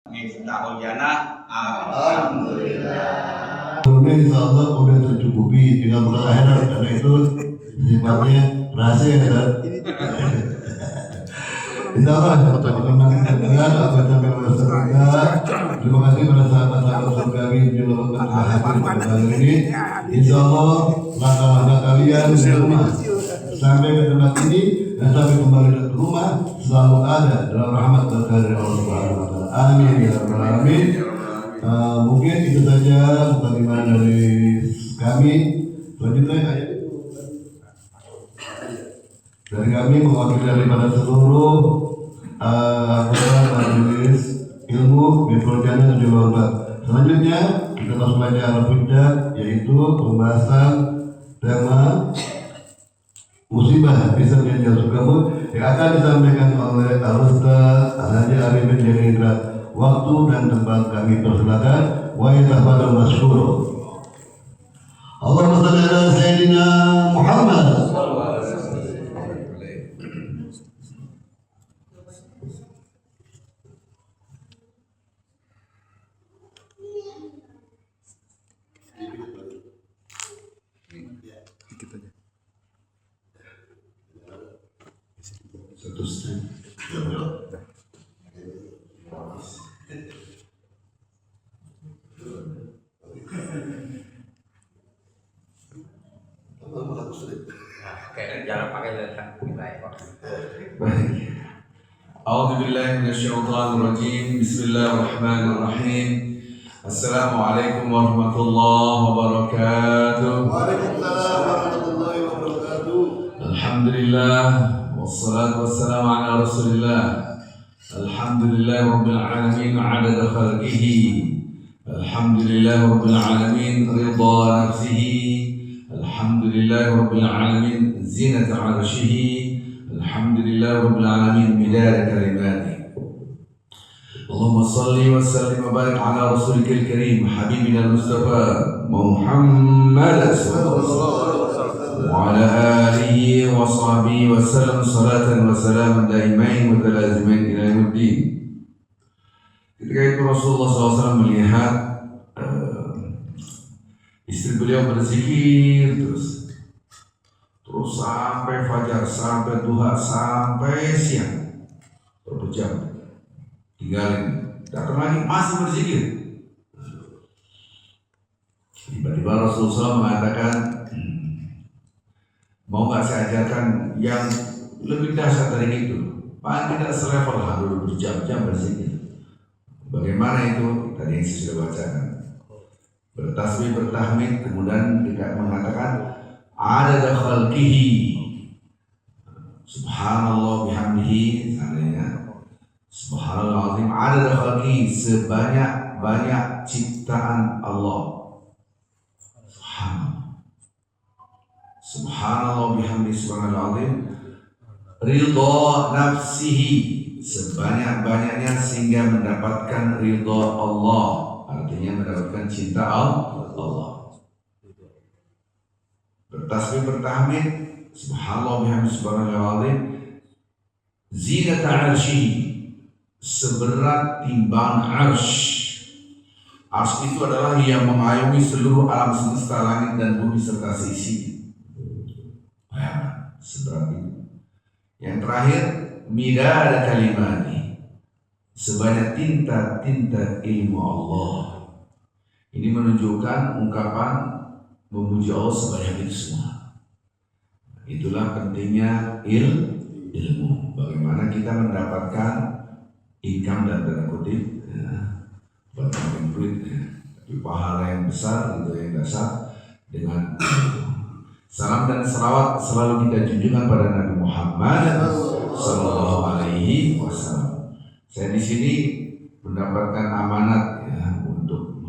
Miftahul Jannah. Alhamdulillah. Insya Allah udah tercukupi dengan bekal akhirat karena itu sifatnya rahasia ya. Insya Allah memang dengar apa yang kita. Terima kasih pada sahabat-sahabat surgawi yang juga hadir pada kali ini. Insya Allah langkah-langkah kalian di rumah sampai ke tempat ini dan sampai kembali ke rumah selalu ada dalam rahmat berkah dari Allah Subhanahu Wa Taala. Amin ya rabbal alamin. Mungkin itu saja mukadimah dari kami. Selanjutnya dari kami mewakili daripada seluruh anggota majelis ilmu Miftahul Jannah Jawa. Selanjutnya kita masuk pada arah puncak, yaitu pembahasan tema musibah bisa menjadi sukamu yang akan disampaikan oleh Al-Ustaz Haji Arifin Jarindra. Waktu dan tempat kami persilakan. Wa yatafadhal masykur. Allahumma shalli ala sayyidina Muhammad. Jangan pakai letak wilayah. A'udzubillahi minasyaitonirrajim. Bismillahirrahmanirrahim. Assalamualaikum warahmatullahi wabarakatuh. Waalaikumsalam warahmatullahi wabarakatuh. Alhamdulillah wassalatu wassalamu ala Rasulillah. Alhamdulillah rabbil alamin 'adada khalqihi. Alhamdulillah rabbil alamin ridha nafsihi. Alhamdulillah rabbil alamin zinata 'arsyihi. Alhamdulillah rabbil alamin midada kalimatihi. Allahumma salli wa sallim wa barik ala rasulika al-karim habibina al-mustafa Muhammad wa ala alihi wa sahbihi wa sallam salatan wa salaman daimain wa talazimain ila yaumiddin. Ketika itu Rasulullah SAW melihat istri beliau berzikir terus sampai fajar, sampai duha, sampai siang, berapa jam tinggalin, datang lagi masih berzikir. Tiba-tiba Rasulullah mengatakan, mau nggak saya ajarkan yang lebih dahsyat dari itu? Paling tidak selevel lah dulu berjam-jam berzikir. Bagaimana itu? Tadi yang saya sudah bacakan. Bertasbih, bertahmid, kemudian tidak mengatakan adada khalqihi, subhanallah bihamdihi, seandainya subhanallah azim, adada khalqihi, sebanyak-banyak ciptaan Allah. Subhanallah bihamdihi, subhanallah azim, ridha nafsihi, sebanyak-banyaknya sehingga mendapatkan ridha Allah, artinya mendapatkan cinta Allah. Bertasbih, bertahmid, subhanallah bihamdihi, subhanallah azim, zinata 'arsyihi, seberat timbangan arsy. Arsy itu adalah yang mengayomi seluruh alam semesta, langit dan bumi serta seisi. Seberat itu. Yang terakhir, midada kalimati, sebanyak tinta-tinta ilmu Allah. Ini menunjukkan ungkapan memuji Allah sebanyak itu semua. Itulah pentingnya ilmu. Bagaimana kita mendapatkan income dan tanda kutip, bukan duit, tapi pahala yang besar itu yang dasar dengan salam dan selawat selalu kita junjungan pada Nabi Muhammad Sallallahu Alaihi Wasallam. Saya di sini mendapatkan amanat ya untuk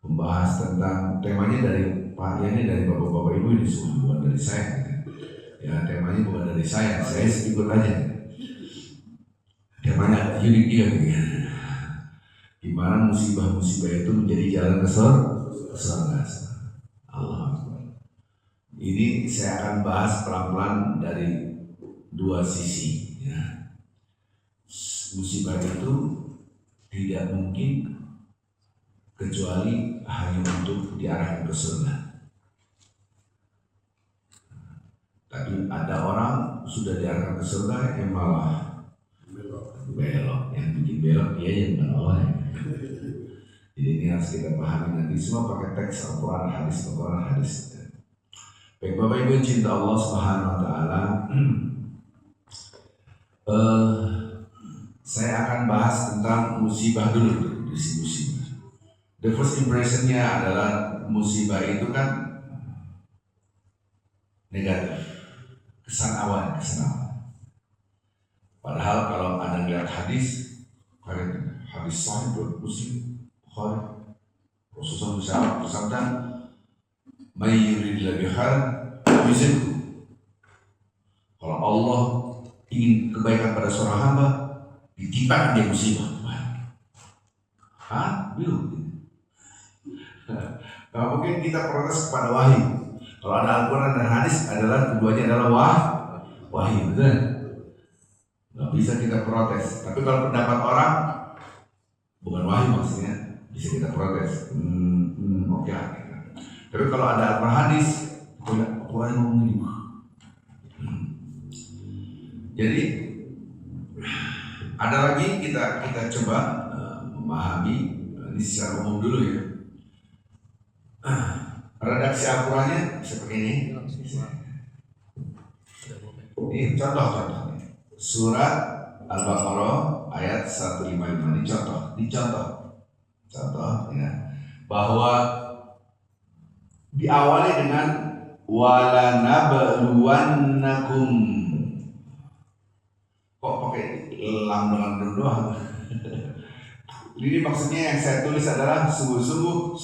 membahas tentang temanya dari Pak Yani, dari bapak-bapak ibu ini semua, bukan dari saya. Ya temanya bukan dari saya ikut aja. Temanya unik dia, gimana musibah-musibah itu menjadi jalan ke surga. Allah. Ini saya akan bahas pelan-pelan dari dua sisi. Ya. Musibah itu tidak mungkin kecuali hanya untuk diarahkan ke surga. Tapi ada orang sudah diarahkan ke surga yang malah belok. Yang bikin belok dia yang menolak. Jadi ini harus kita pahami, nanti semua pakai teks Al-Quran, hadis. Baik Bapak Ibu cinta Allah Subhanahu Wa Taala, saya akan bahas tentang musibah dulu. Musibah. The first impressionnya adalah musibah itu kan negatif, kesan awal. Padahal kalau Anda lihat hadis sahih buat Muslim, Bukhari, Rasulullah bersabda, "May yuridillahu khairan yuzidhu." Kalau Allah ingin kebaikan pada seorang hamba, ditimpakan dia musibah. Belum. Nah, mungkin kita protes kepada wahyu. Kalau ada Al-Quran dan hadis adalah keduanya adalah wahyu, betul? Nggak bisa kita protes. Tapi kalau pendapat orang bukan wahyu maksudnya, bisa kita protes. Oke. Tapi kalau ada Al-Quran hadis, Al-Quran ngomong ini. Jadi ada lagi kita coba memahami ini secara umum dulu ya. Redaksi Al-Qurannya seperti ini. Ini contoh. Surat Al-Baqarah ayat 155 ini contoh ya, bahwa diawali dengan wala nabluwannakum. Kok pakai lam dengan doang? Ini maksudnya yang saya tulis adalah sungguh-sungguh.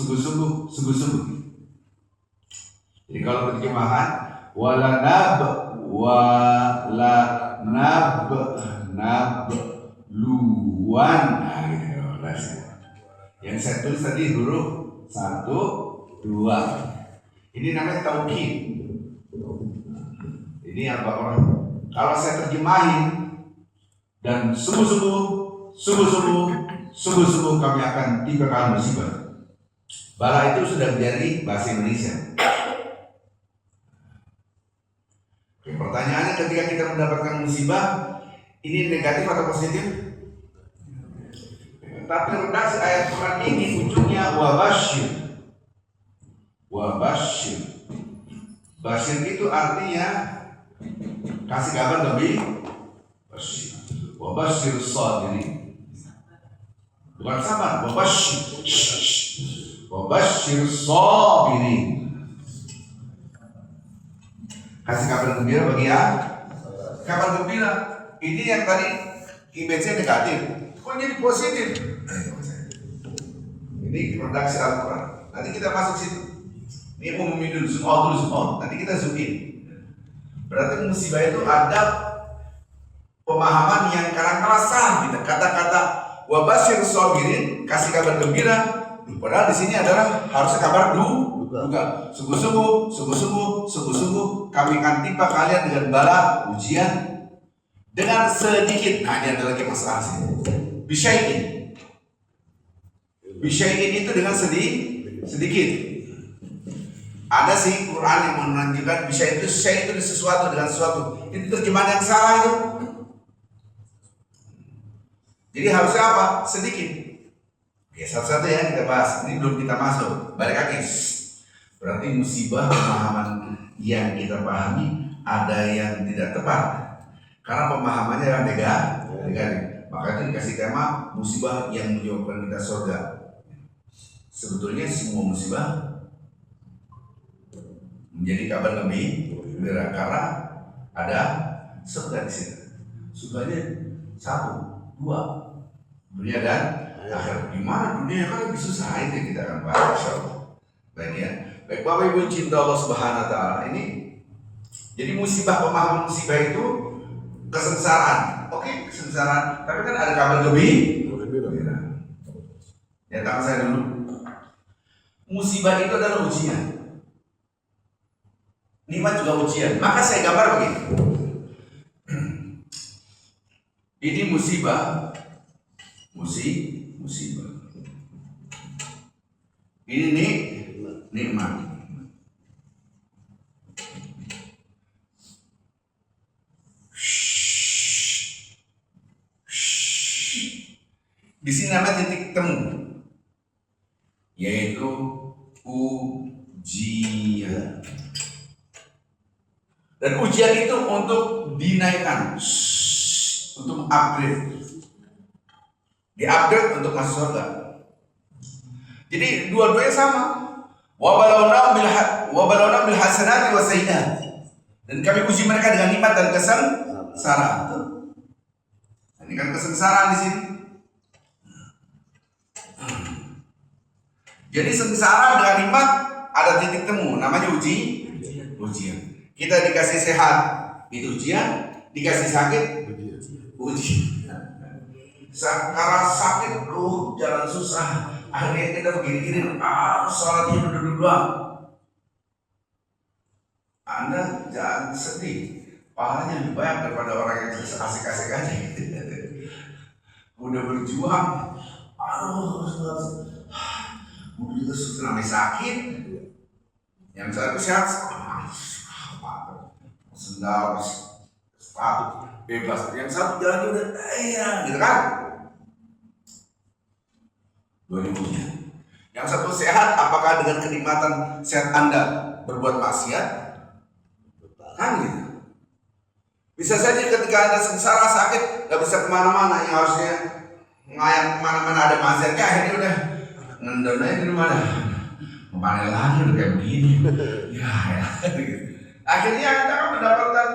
Jadi kalau terjemahan wala nabluwan, gitu. Yang saya tulis tadi huruf 1, 2. Ini namanya taukid. Ini Al-Baqarah. Kalau saya terjemahin dan sungguh-sungguh kami akan timpakan musibah. Bala itu sudah menjadi bahasa Indonesia. Oke, pertanyaannya ketika kita mendapatkan musibah, ini negatif atau positif? Tapi redaksi ayat Quran ini ujungnya wabashir. Bashir itu artinya kasih kabar lebih. Wabashir sadirin. Bukan sabar, wabashir sabirin. Kasih kabar gembira bagi ya. Kabar gembira. Ini yang tadi image-nya negatif. Kok jadi positif? Ini redaksi Al-Quran. Nanti kita masuk situ. Ini umumnya dulu, zoom out. Nanti kita zoom in. Berarti musibah itu ada pemahaman yang kadang-kadang salah. Gitu. Kata-kata wabashir sabirin, kasih kabar gembira. Padahal di sini adalah harusnya kabar duka. Sungguh-sungguh kami akan timpa kalian dengan bala ujian dengan sedikit. Nah, ini ada lagi masalah sini. Bisyai'in itu dengan sedikit. Ada sih Quran yang menunjukkan bisyai' itu sesuatu dengan sesuatu. Itu terjemahan yang salah itu. Jadi harusnya apa? Sedikit. Oke, satu-satu ya kita bahas. Ini belum kita masuk. Balik lagi. Berarti musibah pemahaman yang kita pahami ada yang tidak tepat. Karena pemahamannya adalah negatif. Maka itu dikasih tema musibah yang menyebabkan kita surga. Sebetulnya semua musibah menjadi kabar gembira karena ada surga di sini. Surganya 1, 2, dunia dan akhir. Gimana dunia kan lebih susah, itu kita akan bahas insyaallah. Baik ya. Baik Bapak Ibu cinta Allah Subhanahu Wa Taala, ini jadi pemahaman musibah itu kesengsaraan. Oke, kesengsaraan. Tapi kan ada kabar gembira. Nyatakan saya dulu. Musibah itu adalah ujian. Nikmat juga ujian. Maka saya gambar begini. Ini musibah musibah. Ini nikmat. Di sini namanya titik temu, yaitu ujian. Dan ujian itu untuk dinaikkan, untuk upgrade, di-upgrade untuk masuk surga. Jadi dua-duanya sama. Wa balawna bil hasanati was sayyi'at. Dan kami uji mereka dengan nikmat dan kesengsaraan. Ini kan kesengsaraan di sini. Jadi sengsara dengan nikmat ada titik temu, namanya ujian. Kita dikasih sehat, itu ujian. Dikasih sakit, ujian. Sekarang sakit, jalan susah. Akhirnya kita begini-gini, sholatnya duduk doang. Anda jangan sedih, pahalanya lebih banyak daripada orang yang asik-asik aja. Udah berjuang, udah juga namanya sakit. Yang satu sehat, sendal, sepatu, bebas. Yang satu jalannya udah, gitu kan? Dua-duanya. Yang satu sehat, apakah dengan kenikmatan sehat Anda berbuat maksiat? Kan gitu. Bisa saja ketika Anda sengsara sakit, gak bisa kemana-mana, yang harusnya ngayang kemana-mana ada maksiatnya, akhirnya udah ngendon aja di rumah dah. Kemana lagi udah kayak begini. Ya. Akhirnya kita akan mendapatkan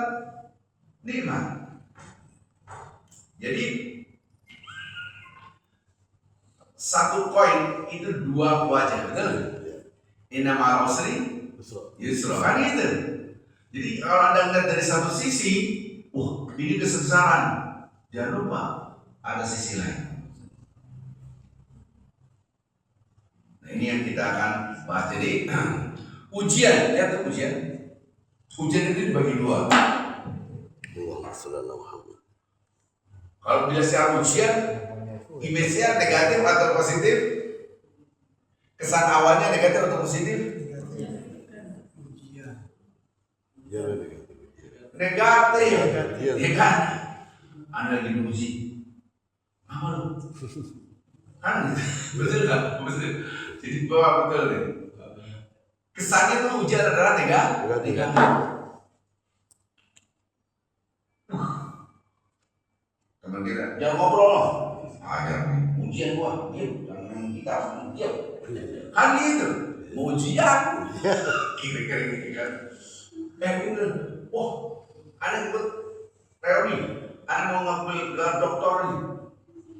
nikmat. Jadi satu koin itu dua wajah, betul? Inna ma'al usri yusra, kan gitu. Jadi kalau Anda lihat dari satu sisi, ini kesengsaraan, jangan lupa ada sisi lain. Nah, ini yang kita akan bahas. Jadi ujian, lihat tuh ujian. Ujian itu dibagi dua. Kalau bila secara ujian, image-nya negatif atau positif? Kesan awalnya negatif atau positif? Negatif. Ya kan? Anda lagi diuji. Apa lu? Kan betul nggak? Betul. Jadi bawa betul nih. Kesannya tuh ujian adalah negatif. Teman kita, jangan ngobrol loh. Ajar nih, ujian gua, diam, jangan kita diam. Kan gitu, mau ujian. Kira-kira gitu kan. Ini, ada ikut teori, ada mau ngambil gelar doktor nih,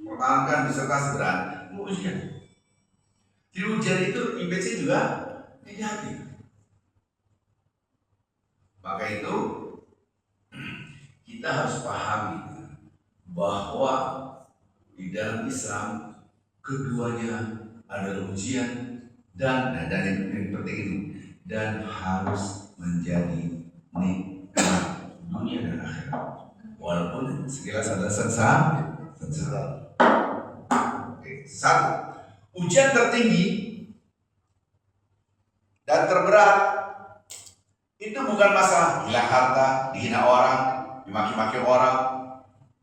pertahankan disertasi berat, mau ujian. Di ujian itu image-nya juga negatif. Maka itu kita harus pahami bahwa di dalam Islam keduanya adalah ujian dan yang penting itu, dan harus menjadi nikmat dunia dan akhirat, walaupun sekilas ada sengsara. Satu, ujian tertinggi dan terberat itu bukan masalah hilang harta, dihina orang, dimaki-maki orang,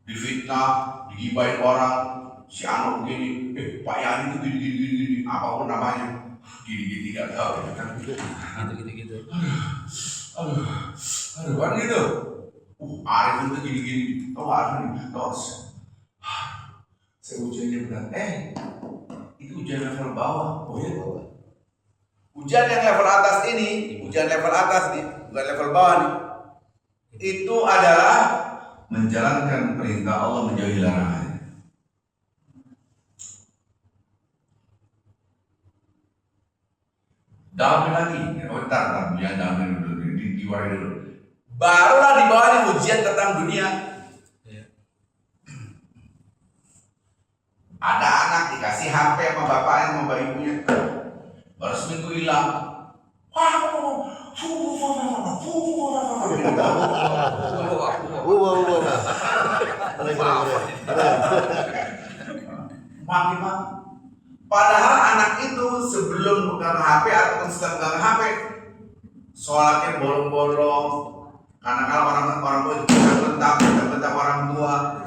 difitnah, digibahin orang, si Anu begini, Pak Yani itu gini, apapun namanya, gini gak tahu, kan? Gitu. Aduh, kan gitu. Arif itu gini, tahu Arif nih, tahu. Saya ujiannya berat, itu ujian level bawah, ya? Ujian yang level atas ini, ujian level atas nih, bukan level bawah nih, itu adalah menjalankan perintah Allah, menjauhi larangan. Dalam lagi, bentar, ya dalam dulu, diwarai dulu. Barulah di bawahnya ujian tentang dunia. Ada anak dikasih HP sama bapaknya sama ibunya, baru seminggu hilang. Maki sholatnya bolong-bolong, karena kalau orang tua bentak orang tua,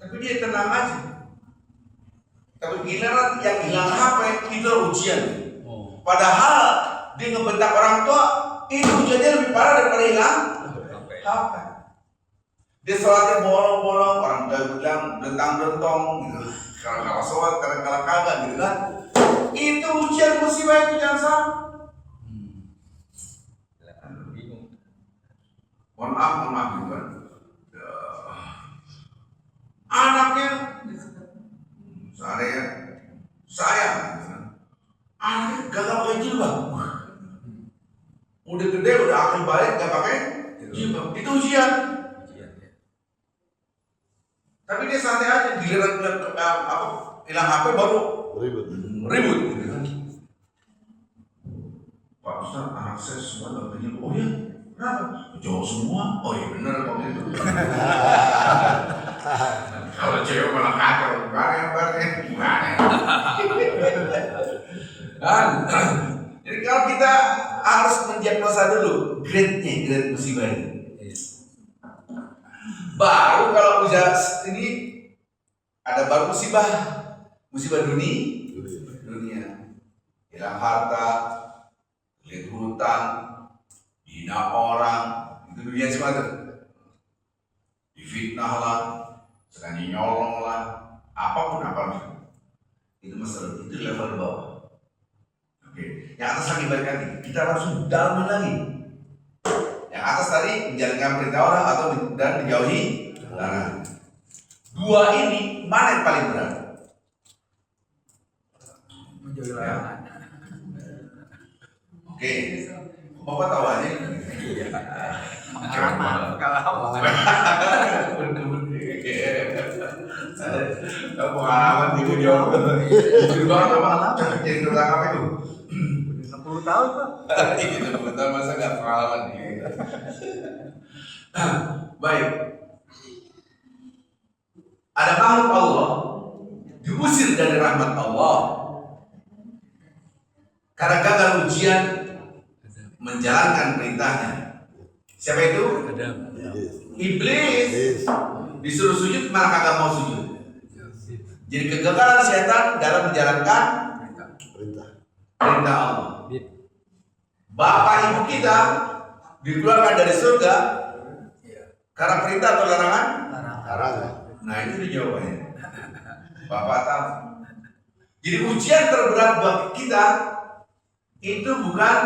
tapi dia tenang aja. Tapi giliran yang hilang HP itu ujian. Padahal dia ngebentak orang tua itu ujiannya lebih parah daripada hilang HP. Dia sholatnya bolong-bolong, orang tua bilang bentang-bentong gitu. Kalau sholat, kadang-kadang kagak gitu kan. Itu ujian musibah itu, jangan salah. Mohon maaf gitu kan. Anaknya saya anaknya gagal pakai jilbab. Udah gede, udah akan balik gak pakai jilbab. Itu ujian. Tapi dia santai aja, giliran hilang HP baru ribut. Pak Ustaz, anak saya semua gak pakai jilbab. Oh iya? Kenapa? Cowok semua? Oh iya bener kok itu. Kalau cewek malah kacau, gimana? Jadi kalau kita harus mendiagnosa dulu grade musibah ini. Baru kalau udah ini ada baru musibah dunia. Hilang harta, lihat hutang, hina orang, itu dunia semua tuh. Difitnah lah, sekali nyolong lah, apapun. Itu masalah, itu level bawah. Oke, yang atas lagi balik lagi, kita langsung dalamin lagi. Yang atas tadi menjalankan perintah orang atau dan menjauhi larangan. Dua ini mana yang paling berat? Menjauhi larangan. Oke, Bapak tahu aja. Pengalaman di video. Itu apa? Jadi tentang apa itu? 60 tahun Pak. Itu betul, masa nggak pengalaman nih. Baik. Ada makhluk Allah diusir dari rahmat Allah karena gagal ujian menjalankan perintahnya. Siapa itu? Iblis. Disuruh sujud malah kagak mau sujud. Jadi kegagalan setan dalam menjalankan perintah Allah. Bapak ibu kita dikeluarkan dari surga karena perintah atau larangan? Larangan. Nah itu jawabannya. Bapak tahu. Jadi ujian terberat buat kita itu bukan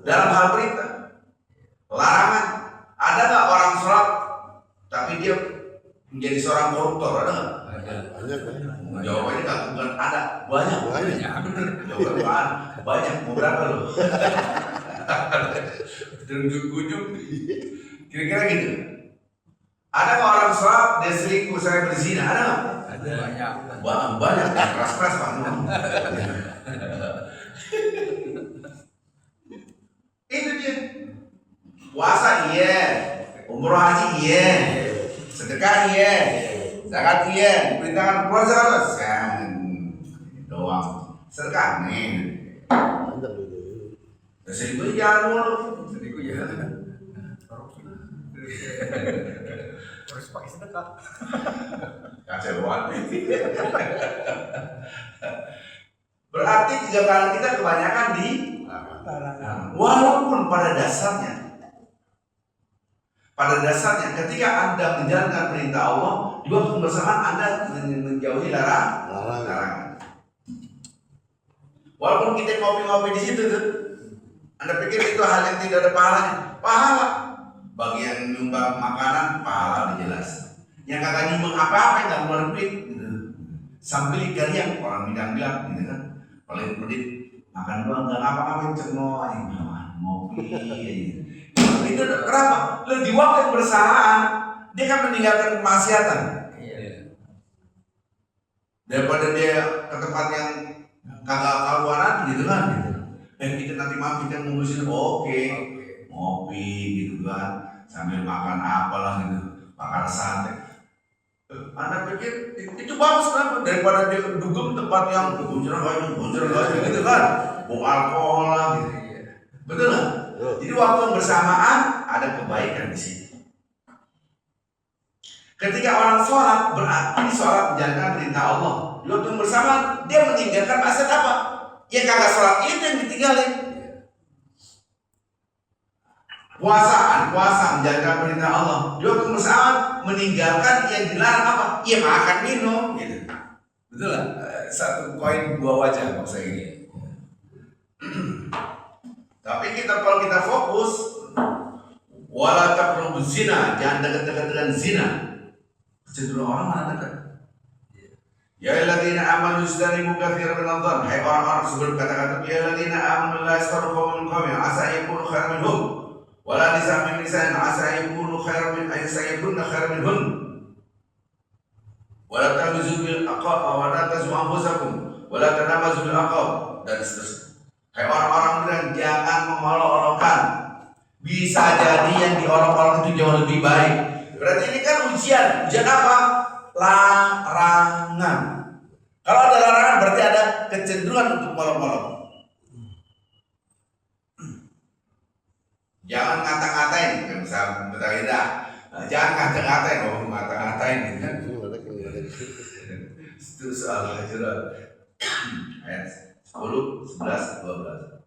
dalam hal perintah, larangan. Ada nggak orang sholat tapi dia menjadi seorang koruptor? Ada nggak? Jawabannya nggak, bukan ada, banyak. Jawaban banyak. Mau berapa lo? Ujung-ujung kira-kira gitu. Ada nggak orang sholat dia selingkuh, saya berzina? Ada nggak? Ada. Banyak. Keras-keras Pak. Itu dia. Puasa iya, umroh haji iya, sedekah iya, zakat iya, diperintahkan keluar zakat doang. Sedekah nih. Selingkuh jangan mulu. Selingkuh jangan. Harus pakai sedekah. Kacauan. Berarti kegagalan kita kebanyakan di larangan. Walaupun pada dasarnya ketika Anda menjalankan perintah Allah, di waktu bersamaan Anda menjauhi larangan. Walaupun kita ngopi-ngopi di situ tuh, Anda pikir itu hal yang tidak ada pahalanya? Pahala. Bagi yang nyumbang makanan, pahala jelas. Yang kagak nyumbang apa-apa, nggak ngeluarin duit, gitu. Sambil ikan orang bilang gitu kan, paling pedit makan doang nggak ngapa-ngapain, cengoy, ngopi. Itu kenapa? Di waktu yang bersamaan dia kan meninggalkan kemaksiatan. Daripada dia ke tempat yang kagak kaluaran gitu kan. Kita nanti mampir kan ngurusin oke. Ngopi gitu kan, sambil makan apalah gitu, makan sate. Anda pikir itu bagus kenapa? Daripada dia dugem tempat yang gonjreng gitu kan, bawa alkohol lah gitu. Betul nggak? Jadi waktu yang bersamaan ada kebaikan di sini. Ketika orang sholat, berarti sholat menjalankan perintah Allah. Di waktu yang bersamaan dia meninggalkan maksiat apa? Ya kagak sholat itu yang ditinggalin. Puasa menjalankan perintah Allah. Di waktu yang bersamaan meninggalkan yang dilarang apa? Ya makan minum. Gitu. Betul lah. Satu koin dua wajah maksud ini. Tapi kalau kita fokus, wala taqrabuz zina, jangan dekat-dekat dengan zina. Cenderung orang mana dekat. Ya alladzina amanu istanibu katsiran min adh-dhann. Hai orang-orang sebelum kata-kata ya alladzina amanu la yastaru qaumun min qaumin asa yakunu khairan minhum wala nisa'un min nisa'in asa yakunu khairan min ayyakunna khairan minhun. Wala tamizu bil aqab wa la tazmu anfusakum wala tanamazu bil aqab dan seterusnya. Hai orang-orang bilang jangan mengolok-olokkan. Bisa jadi yang diolok-olok itu jauh lebih baik. Berarti ini kan ujian. Ujian apa? Larangan. Kalau ada larangan berarti ada kecenderungan untuk mengolok-olok. Jangan ngata-ngatain, kan bisa dah. Jangan ngata-ngatain, ngata-ngatain gitu kan. Itu soal Al-Hujurat ayat 10, 11, 12.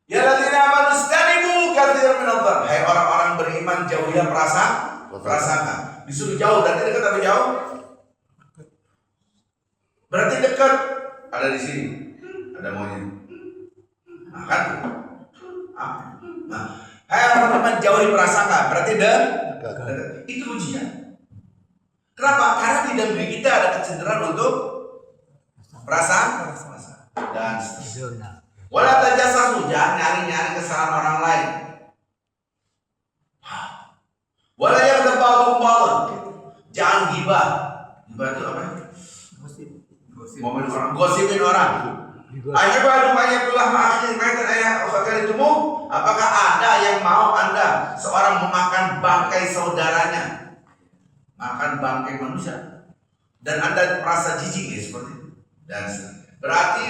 Ya ladzina amanu istanibu katsiran min adh-dhann. Hai orang-orang beriman jauhilah prasangka. Disuruh jauh, berarti dekat atau jauh? Berarti dekat. Ada di sini. Ada monyet. Nah kan? Nah, hai orang beriman jauhi prasangka. Berarti dekat. Itu ujian. Kenapa? Karena di dalam diri kita ada kecenderungan untuk prasangka dan seterusnya. Wala tajassasu, jangan nyari-nyari kesalahan orang lain. Wala yaghtab ba'dhum, jangan gibah. Gibah itu apa? Gosipin orang. Ayyabadu ayyatullah ma'akhir kaitan ayat fakaritum. Apakah ada yang mau Anda seorang memakan bangkai saudaranya? Makan bangkai manusia. Dan Anda merasa jijik ya seperti itu. Dan berarti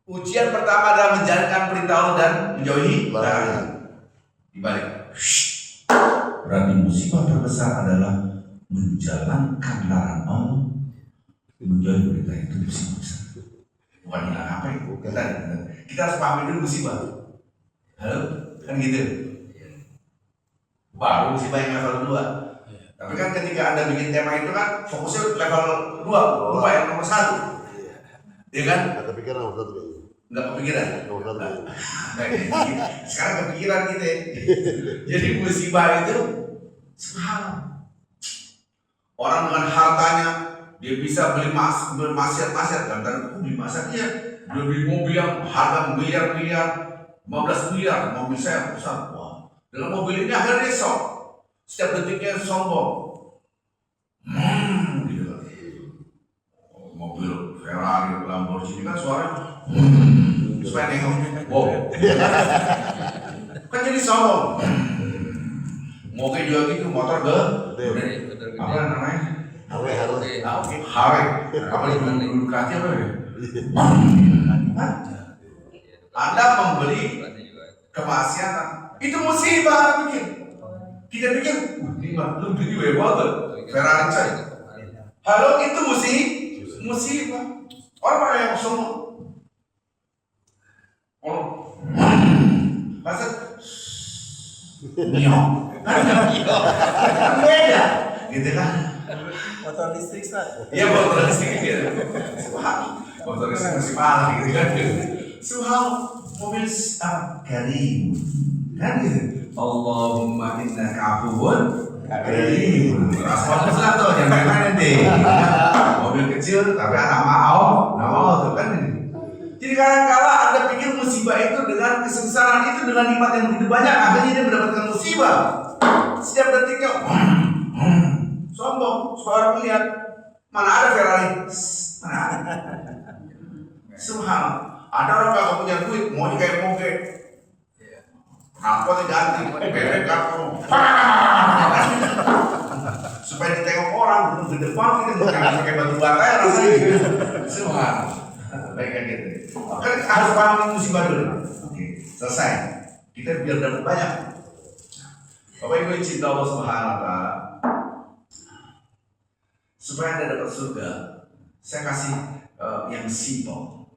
ujian pertama adalah menjalankan perintah Allah dan menjauhi larangan. Dibalik. Berarti musibah terbesar adalah menjalankan larangan Allah, menjauhi perintah itu musibah besar. Bukan hilang apa itu? Kita harus pahami dulu musibah. Halo, kan gitu. Baru musibah yang level 2. Tapi kan ketika Anda bikin tema itu kan fokusnya level 2, lupa yang nomor 1. Iya kan? Nggak kepikiran nomor 1. Nggak kepikiran? Nomor 1. Sekarang kepikiran kita. Jadi musibah itu subhanallah. Orang dengan hartanya dia bisa beli maksiat kan? Beli maksiatnya, dia beli mobil yang harga miliar-miliar, 15 miliar, mobil saya besar. Wah, dengan mobil ini akhirnya dia sok. Setiap detiknya sombong. Gitu kan. Mobil Ferrari, Lamborghini kan suaranya supaya nengok. Wow. Kan jadi sombong. Mobil juga gitu, motor gede. Apa namanya? Harek. Apa yang Ducati apa ya? Anda membeli kemaksiatan. Itu musibah bikin. Kita pikir, ini lu beli banget. Ferrari coy. Halo, itu musibah. Orang yang sombong. Oh. Masa nyok. Beda. Gitu kan? Motor listrik Ustaz. Iya, motor listrik gitu. Motor listrik masih mahal gitu kan. Mobil karim. Kan gitu. Allahumma innaka afuwun karim. Rasul tuh yang main-main deh. Mobil kecil tapi anak mau tuh kan ini. Jadi kadang-kala Anda pikir musibah itu dengan kesengsaraan itu dengan nikmat yang begitu banyak, akhirnya dia mendapatkan musibah. Setiap detiknya sombong, suara melihat mana ada Ferrari, mana ada. Subhanallah, ada orang kagak punya duit, mau kayak moge. Kenapa ganti? Bebek kartu. Supaya ditengok orang, belum di depan kita jangan pakai batu bata ya rasanya. Subhanallah. Baik kan gitu. Kan harus paham musibah dulu. Oke. selesai. Kita biar dapat banyak. Bapak Ibu yang cinta Allah Subhanahu wa Ta'ala, supaya Anda dapat surga, saya kasih yang simple.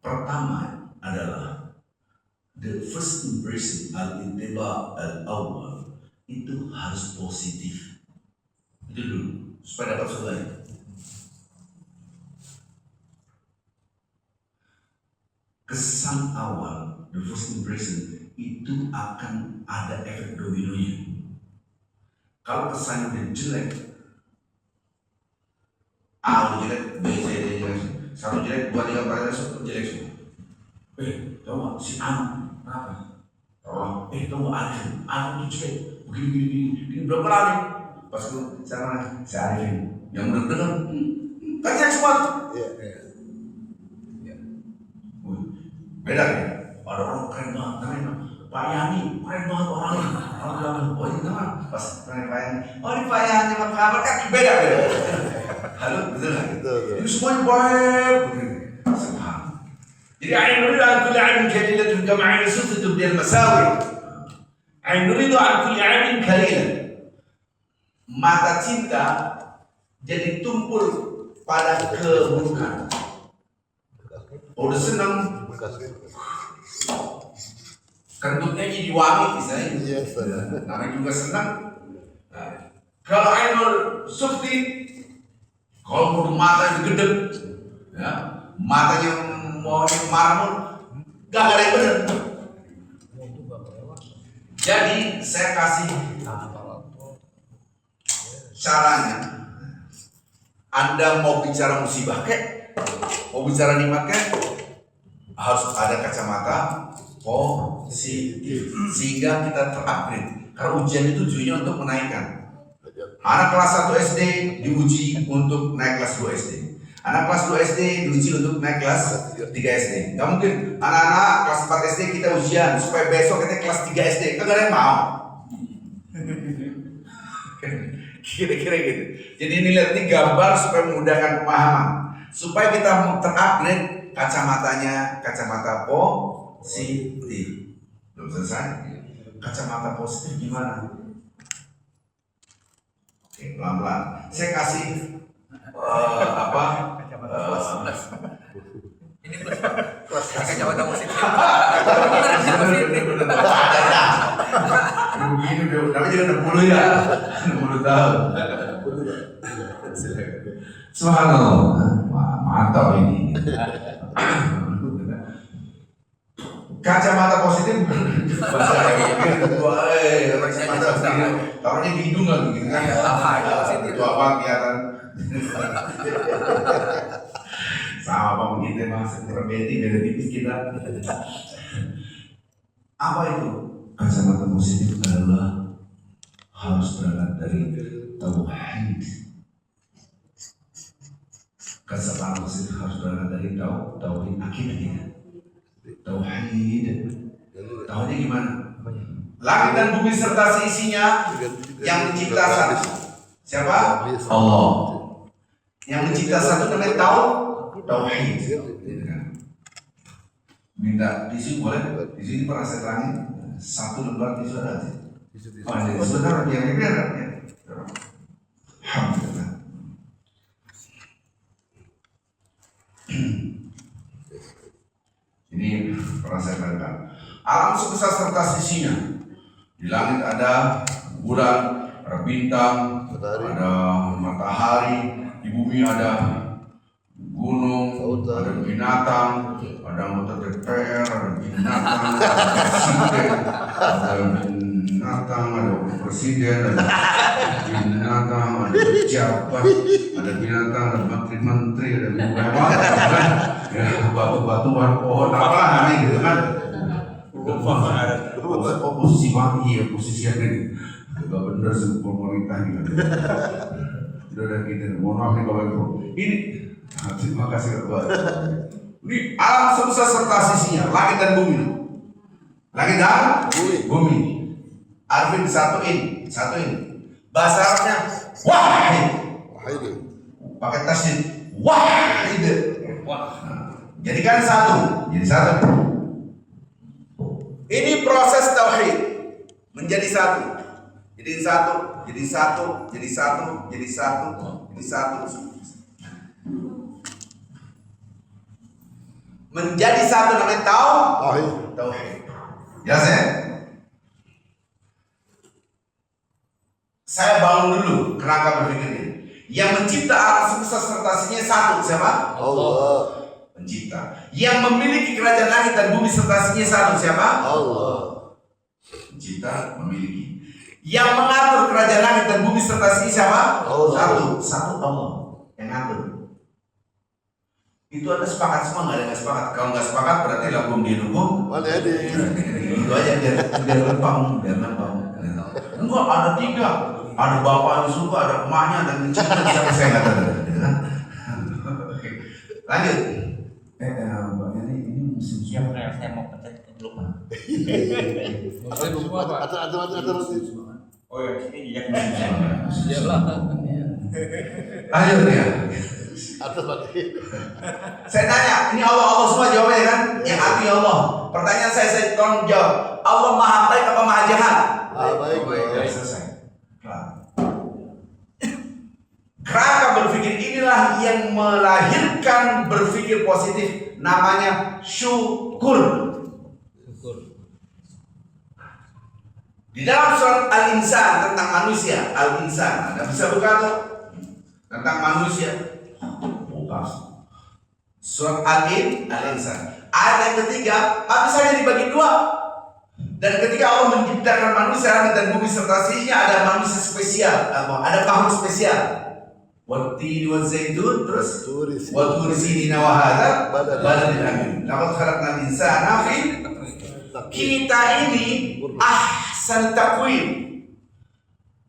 Pertama adalah the first impression al-intiba al-awwal itu harus positif. Itu dulu supaya dapat surga. Kesan awal, the first impression itu akan ada efek dominonya. Kalau kesan udah jelek, A jelek, B, C, D jelek, satu jelek, dua, tiga, empat, jelek semua. Tahu nggak si Anu kenapa? Tahu Anu itu jelek, begini, belum kenal nih. Pas itu sama si Arifin, yang benar-benar kan jelek semua. Beda ya, ada orang keren banget, namanya Pak Yani, keren banget orangnya. Orang bilang, oh ini nama, pas namanya Pak Yani, oh ini Pak Yani, apa kabar kan beda. Halo, betul nggak? Ini semuanya baik. Subhanallah. Jadi ain nuridu an kulli aibin kalilatun kama ain sufatu bil masawi. Ain nuridu an kulli aibin kalilan. Mata cinta jadi tumpul pada keburukan. Udah senang kentutnya jadi wangi misalnya. Namanya juga senang. Kalau Ainul Sufti, kalau mau mata yang gede, ya, matanya mau marmur, gak ada yang benar. Jadi saya kasih caranya. Anda mau bicara musibah kek, mau bicara nikmat kek, harus ada kacamata positif sehingga kita terupgrade. Karena ujian itu tujuannya untuk menaikkan. Anak kelas 1 SD diuji untuk naik kelas 2 SD. Anak kelas 2 SD diuji untuk naik kelas 3 SD. Gak mungkin anak-anak kelas 4 SD kita ujian supaya besok kita kelas 3 SD. Kan gak ada yang mau. Kira-kira gitu. Jadi ini lihat ini gambar supaya memudahkan pemahaman. Supaya kita terupgrade kacamatanya, kacamata positif. Belum selesai? Kacamata positif gimana? Oke, pelan-pelan. Saya kasih ini plus kacamata positif. Begini udah, tapi jangan 60 ya, 60 tahun. Subhanallah, mantap ini. Kacamata positif, kacamata positif, taruhnya di hidung lagi gitu kan? Itu apa kelihatan? Sama apa begitu mas, beda tipis kita. Apa itu? Kacamata positif adalah harus berangkat dari tauhid. Kacamata positif harus berangkat dari tauhid akidah kita. Tauhid. Tauhidnya gimana? Langit dan bumi serta seisinya yang mencipta satu. Siapa? Allah. Yang mencipta satu namanya tauhid. Minta tisu boleh? Di sini pernah saya terangin. Satu lembar tisu ada sih. Oh, ini sebentar yang biar ya. Alhamdulillah. Ini pernah saya katakan. Alam semesta serta sisinya. Di langit ada bulan, ada bintang, ada matahari. Di bumi ada gunung, ada binatang, ada anggota DPR, ada binatang, ada presiden, ada presiden, ada binatang, ada pejabat, ada binatang, ada menteri-menteri, ada bumn, ya batu-batuan, pohon apa namanya gitu kan? Oposisi bagi, oposisi yang ini, gak bener sih pemerintah gitu. Udah gitu, mohon maaf nih kalau ini. Terima kasih kepada ini alam semesta serta sisinya, langit dan bumi. Langit dan bumi. Arfin satuin. Bahasa Arabnya wahid. Pakai tasdid wahid. Jadikan satu, jadi satu. Ini proses tauhid menjadi satu. Jadi satu, jadi satu, jadi satu, jadi satu, jadi satu. Menjadi satu namanya tauhid. Jelas ya? Saya bangun dulu kerangka berpikir ini. Yang mencipta alam semesta sertasinya satu, siapa? Allah. Pencipta. Yang memiliki kerajaan langit dan bumi sertasinya satu, siapa? Allah. Pencipta, memiliki. Yang mengatur kerajaan langit dan bumi sertasinya siapa? Allah. Satu Allah yang ngatur. Itu ada sepakat semua, nggak ada nggak sepakat. Kalau nggak sepakat berarti lakum dinukum. Mana ada? Itu aja biar lempang. Enggak, ada tiga. Ada bapak di surga, ada emaknya, dan mencipta siapa saya nggak tahu. Lanjut. Mbaknya ini musim siap. Saya mau pencet ke belum. Oh ya, Ini ya musim lanjut ya. Atas berarti. Saya tanya, ini Allah semua jawabnya kan? Yang arti Allah. Pertanyaan saya tolong jawab. Allah maha baik apa maha jahat? Baik. Selesai. Kerangka berpikir inilah yang melahirkan berpikir positif, namanya syukur. Di dalam surat Al-Insan tentang manusia, Al-Insan, Anda bisa buka tuh tentang manusia. Buka. Surat Al-Insan. Ayat yang ketiga, habis saja dibagi dua. Dan ketika Allah menciptakan manusia langit dan bumi sertasinya, ada manusia spesial, ada makhluk spesial. Wat-tin waz-zaitun, terus wa-tur sinina wa hadza baladil amin. Laqad khalaqnal insana fi, kita ini ahsan taqwim.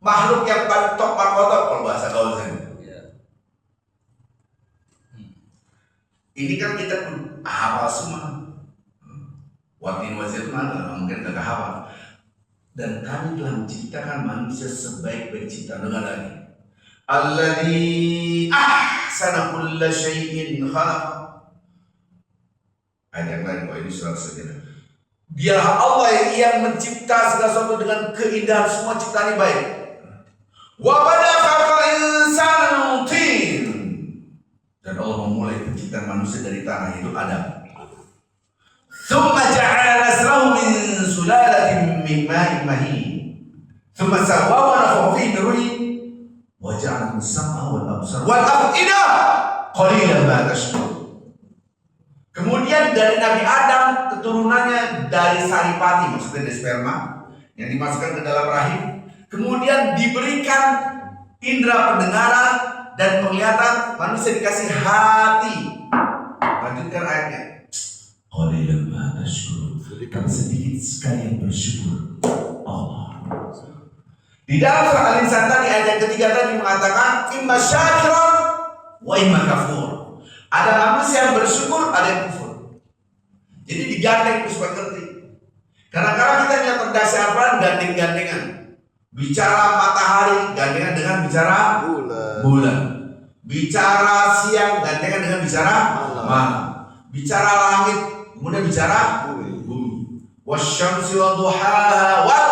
Makhluk yang paling top markotop kalau bahasa gaul saya. Ini kan kita hafal semua. Watin wazir mana mungkin tak hafal. Dan kami telah menciptakan manusia sebaik-baik ciptaan dengan lagi. Alladzi ahsana kulla syai'in khalaqa. Ayat yang lain, ini surat sejarah. Dialah Allah yang mencipta segala sesuatu dengan keindahan, semua ciptaan yang baik. Wa bada khalqal insana min tin. Dan Allah memulai penciptaan manusia dari tanah, itu Adam. Thumma ja'ala naslahu min sulalatin min ma'in mahin. Thumma sawwahu wa nafakha fihi min ruhi wa ja'ala as-sam'a wal absara wal af'ida qalilan ma tashkurun. Kemudian dari Nabi Adam keturunannya dari saripati, maksudnya dari sperma yang dimasukkan ke dalam rahim. Kemudian diberikan indera pendengaran dan penglihatan, manusia dikasih hati. Lanjutkan ayatnya. Qalilan ma tashkurun. Sedikit sekali yang bersyukur Allah. Di dalam surah Al-Insan tadi ayat yang ketiga tadi mengatakan imma syakiran wa imma kafur. Ada manusia yang bersyukur, ada yang kufur. Jadi digandeng supaya ngerti. Kadang-kadang kita yang terdasi Al-Quran gandeng-gandengan. Bicara matahari gandengan dengan bicara bulan. Bicara siang gandengan dengan bicara malam. Bicara langit kemudian bicara bumi. Wasyamsi wa duhaha wal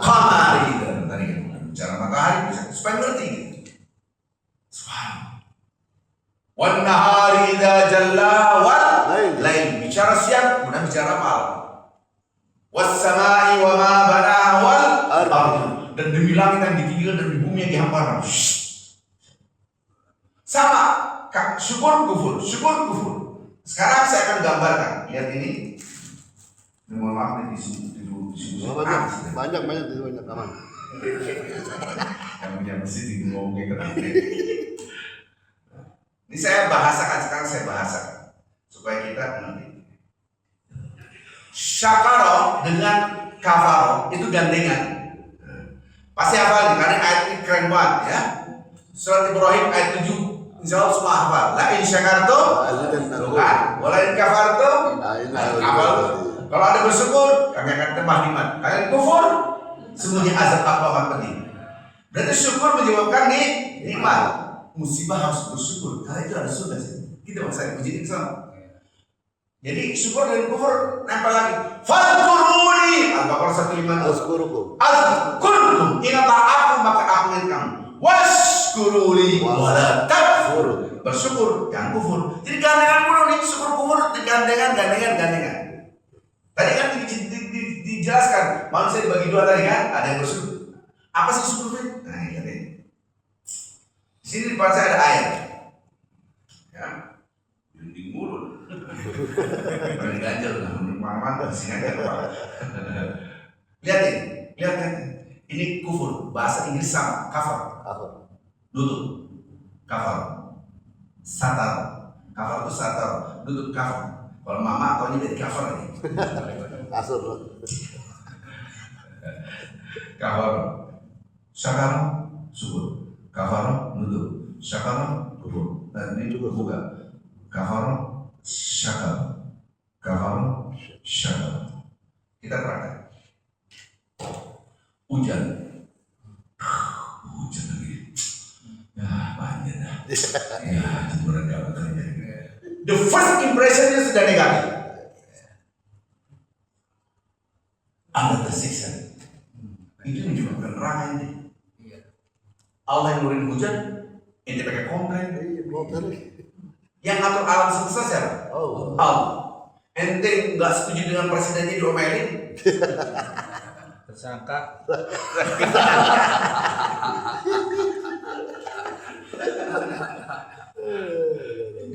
qamari. Tadi kan bicara matahari supaya ngerti. Subhanallah. Wan nahari idza jalla wal lail. Bicara siang kemudian bicara malam. Was samai wa ma banaha wal ardh. Dan demi langit yang ditinggikan dan di bumi yang dihampakan. Sama, syukur kufur. Sekarang saya akan gambarkan. Lihat ini. Mohon maaf nih banyak aman. Kamu yang mesti ngomong kayak kenapa? Ini saya bahasakan supaya kita mengerti. Syakaro dengan kafaro itu gandengan. Pasti hafal nih, karena ayat ini keren banget ya. Surat Ibrahim ayat 7, insya Allah semua hafal. La in syakartum, bukan. Wala in kafartum, hafal. Kalau ada bersyukur, kami akan tambah nikmat. Kalian kufur, semuanya azab amat pedih. Berarti syukur menyebabkan nikmat. Musibah harus bersyukur, karena itu ada surga sih. Gitu maksudnya puji sama. Jadi syukur dan kufur nempel lagi. Fadkuruni Al-Baqarah 156. Azkurkum, ingatlah aku maka aku ingat kamu. Washkuruli wala takfur, bersyukur jangan kufur. Jadi gandengan mulu nih, syukur kufur gandengan. Tadi kan dijelaskan manusia dibagi dua tadi kan, ada yang bersyukur. Apa sih syukur? Nah ini katanya. Di sini di depan saya ada air. Ya, dinding mulu. Berani ganjel lah, mana sini aja Pak. Lihat ini kufur, bahasa Inggris sama, kafir. Nutup, kafir. Satar, kafir itu satar, nutup kafir. Kalau mama taunya jadi kafir ini. Asur. Kafir, syakar, syukur. Kafir, nutup. Syakar, kufur. Dan ini juga buka. Kafir, syakar. Kafir, syakar. Kita praktek. Hujan lagi. Ya banyak dah. Ya jemuran dapat terjadi. The first impressionnya sudah negatif. Anda tersiksa. Itu menyebabkan neraka ini. Allah yang nurin hujan, ente pakai komplain. Yang ngatur alam semesta siapa? Allah. Ente nggak setuju dengan presidennya diomelin. Tersangka.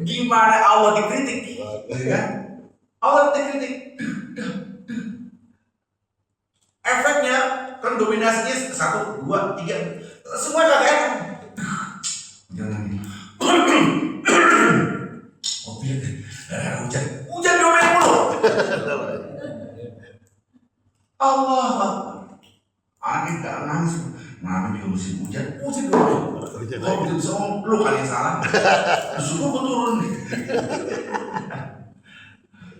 Gimana Allah dikritik? Ya? Allah dikritik. Efeknya kan dominasinya 1, 2, 3 semua kagak enak. Jangan gitu. Oh lihat hujan diomelin mulu. Allah, anak kita nangis. Nama dia musim hujan dulu. Kalau dia bisa ngomong, lu kali yang salah. Suruh gue turun.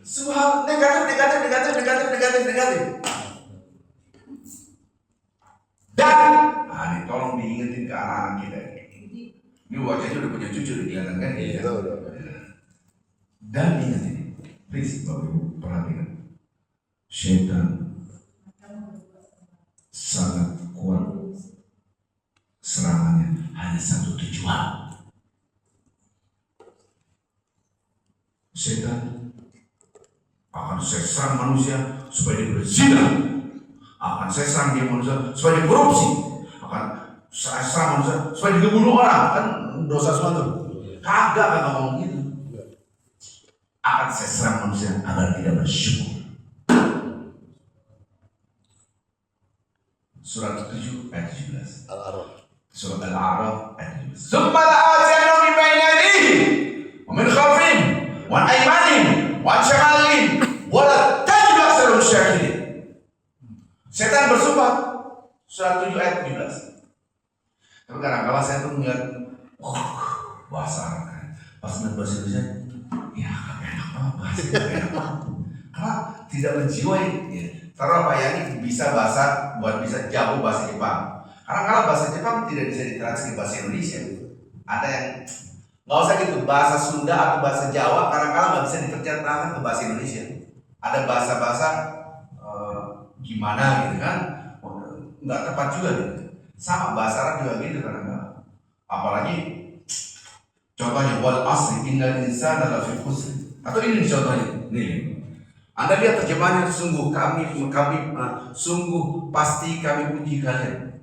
Semua negatif. Dan, ini tolong diingetin ke anak-anak kita. Ini wajahnya udah punya cucu, kelihatan kan? Iya. Dan ingat ini, please Bapak Ibu perhatikan. Syaitan sangat kuat serangannya, hanya satu tujuan. Setan akan saya serang manusia supaya dia berzina, akan saya serang dia manusia supaya dia korupsi, akan saya serang manusia supaya dia bunuh orang, kan dosa suatu. Kagak ngomong gitu. Akan saya serang manusia agar tidak bersyukur. Surat 7 ayat 17. Al-A'raf. Surat Al-A'raf ayat 17. Summa la'atiyannahum min bayni aydihim wa min khalfihim wa an aymanihim wa an shimalihim wa la tajidu aktsarahum syakirin. Setan bersumpah. Surat 7 ayat 17. Tapi kadang-kadang saya tuh ngeliat bahasa Arab kan. Pas ngeliat bahasa Indonesia, ya kagak enak banget bahasa, kagak enak banget. Karena tidak menjiwai ya. Taruh bayangin bisa bahasa buat bisa jago bahasa Jepang. Karena kalau bahasa Jepang tidak bisa ditranslate ke bahasa Indonesia. Ada yang nggak usah gitu bahasa Sunda atau bahasa Jawa karena kalau nggak bisa diterjemahkan ke bahasa Indonesia. Ada bahasa-bahasa gimana gitu kan, nggak tepat juga gitu. Sama bahasa Arab juga gitu kadang-kadang. Apalagi contohnya wal asri innal insana lafi khusr. Atau ini contohnya nih. Anda lihat terjemahannya, sungguh kami sungguh pasti kami puji kalian.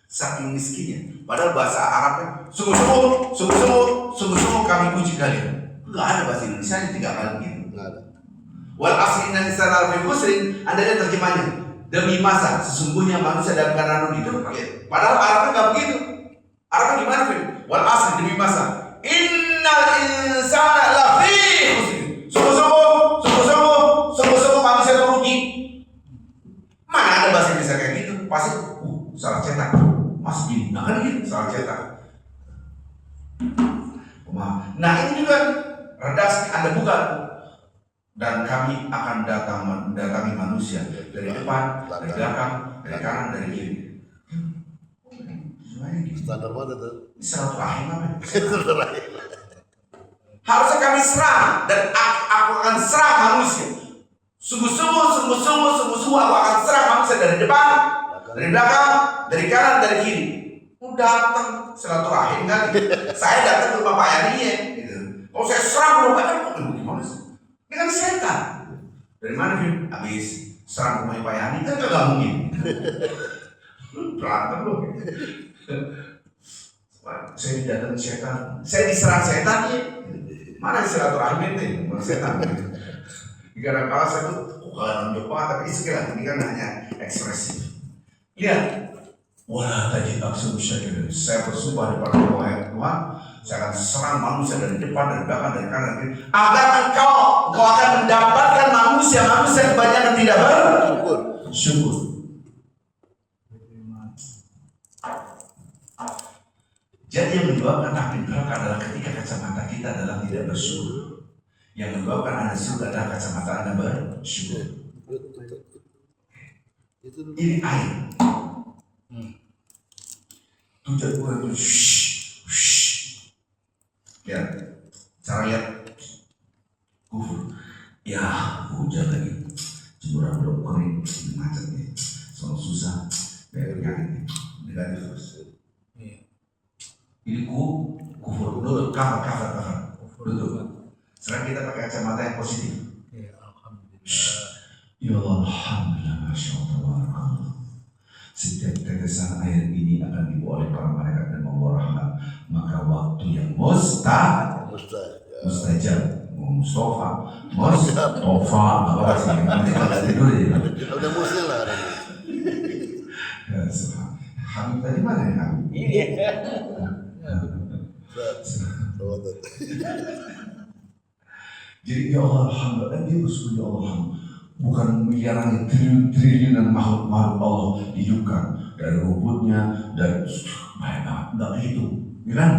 Saking miskinnya. Padahal bahasa Arabnya sungguh kami puji kalian. Enggak ada bahasa Indonesia yang 3 kali begitu. Enggak ada. Wal asri innal insana lafi khusr. Anda lihat terjemahannya. Demi masa sesungguhnya manusia dalam keadaan itu. Padahal Arabnya enggak begitu. Arabnya gimana, Fir? Wal asri demi masa. Innal insana lafi khusr. Sungguh-sungguh manusia itu rugi. Mana ada bahasa Indonesia kayak gitu? Pasti salah cetak. Mas gini, nah kan gitu, salah cetak. Nah ini juga redaksi Anda buka. Dan kami akan mendatangi manusia dari depan, dari belakang, dari kanan, dari kiri. Standar mana tuh? Silaturahim apa? Harusnya kami serang, dan aku akan serang manusia. Sungguh-sungguh aku akan serang manusia dari depan, dari belakang, dari kanan, dari kiri. Datang silaturahim kan? Saya datang ke rumah Pak Yani ya. Gitu. Kalau saya serang rumah Pak Yani, gimana sih? Ini kan setan. Dari mana Vin? Habis serang rumah Pak Yani kan gak mungkin. Berantem loh. Saya didatang setan, saya diserang setan ya. Mana silaturahim itu? Bukan setan. Kadang-kadang saya tuh bukan mencoba, tapi sekali ini kan hanya ekspresif. Lihat, wala tajid aksum syakirin. Saya bersumpah di depan Tuhan, saya akan serang manusia dari depan, dari belakang, dari kanan, dari kiri, agar engkau akan mendapatkan manusia kebanyakan tidak bersyukur. Jadi yang menyebabkan api neraka adalah ketika kacamata kita adalah tidak bersyukur. Yang menyebabkan Anda surga adalah kacamata Anda bersyukur. Ini air. Tujuan Tuhan itu lihat, cara lihat kufur. Ya, hujan lagi. Jemuran belum kering, macet nih. Soal susah, kayak penyakit negatif terus. Ini kufur, duduk, cover. Duduk. Sekarang kita pakai kacamata yang positif. Ya, alhamdulillah. Ya Allah, alhamdulillah, masya Allah. Setiap tetesan air ini akan dibawa oleh para malaikat dan membawa rahmat. Maka waktu yang mustajab, Mustafa, apa sih? Udah muslim lah. Ya, Habib tadi mana ya Habib? Jadi ya Allah alhamdulillah, dia bersyukur ya Allah, bukan miliaran triliunan makhluk Allah dihidupkan dari rumputnya, dari banyak nggak begitu, kan?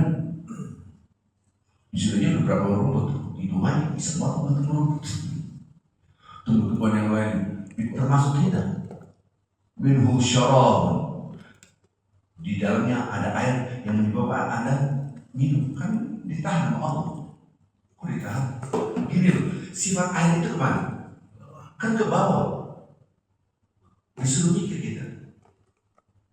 Di sini ada beberapa rumput, itu aja bisa banget teman-teman. Tumbuh-tumbuhan yang lain, termasuk kita. Minhu syarab. Di dalamnya ada air yang menyebabkan Anda minum, kan ditahan sama Allah. Kok ditahan? Gini loh, sifat air itu kemana? Kan ke bawah. Disuruh mikir kita.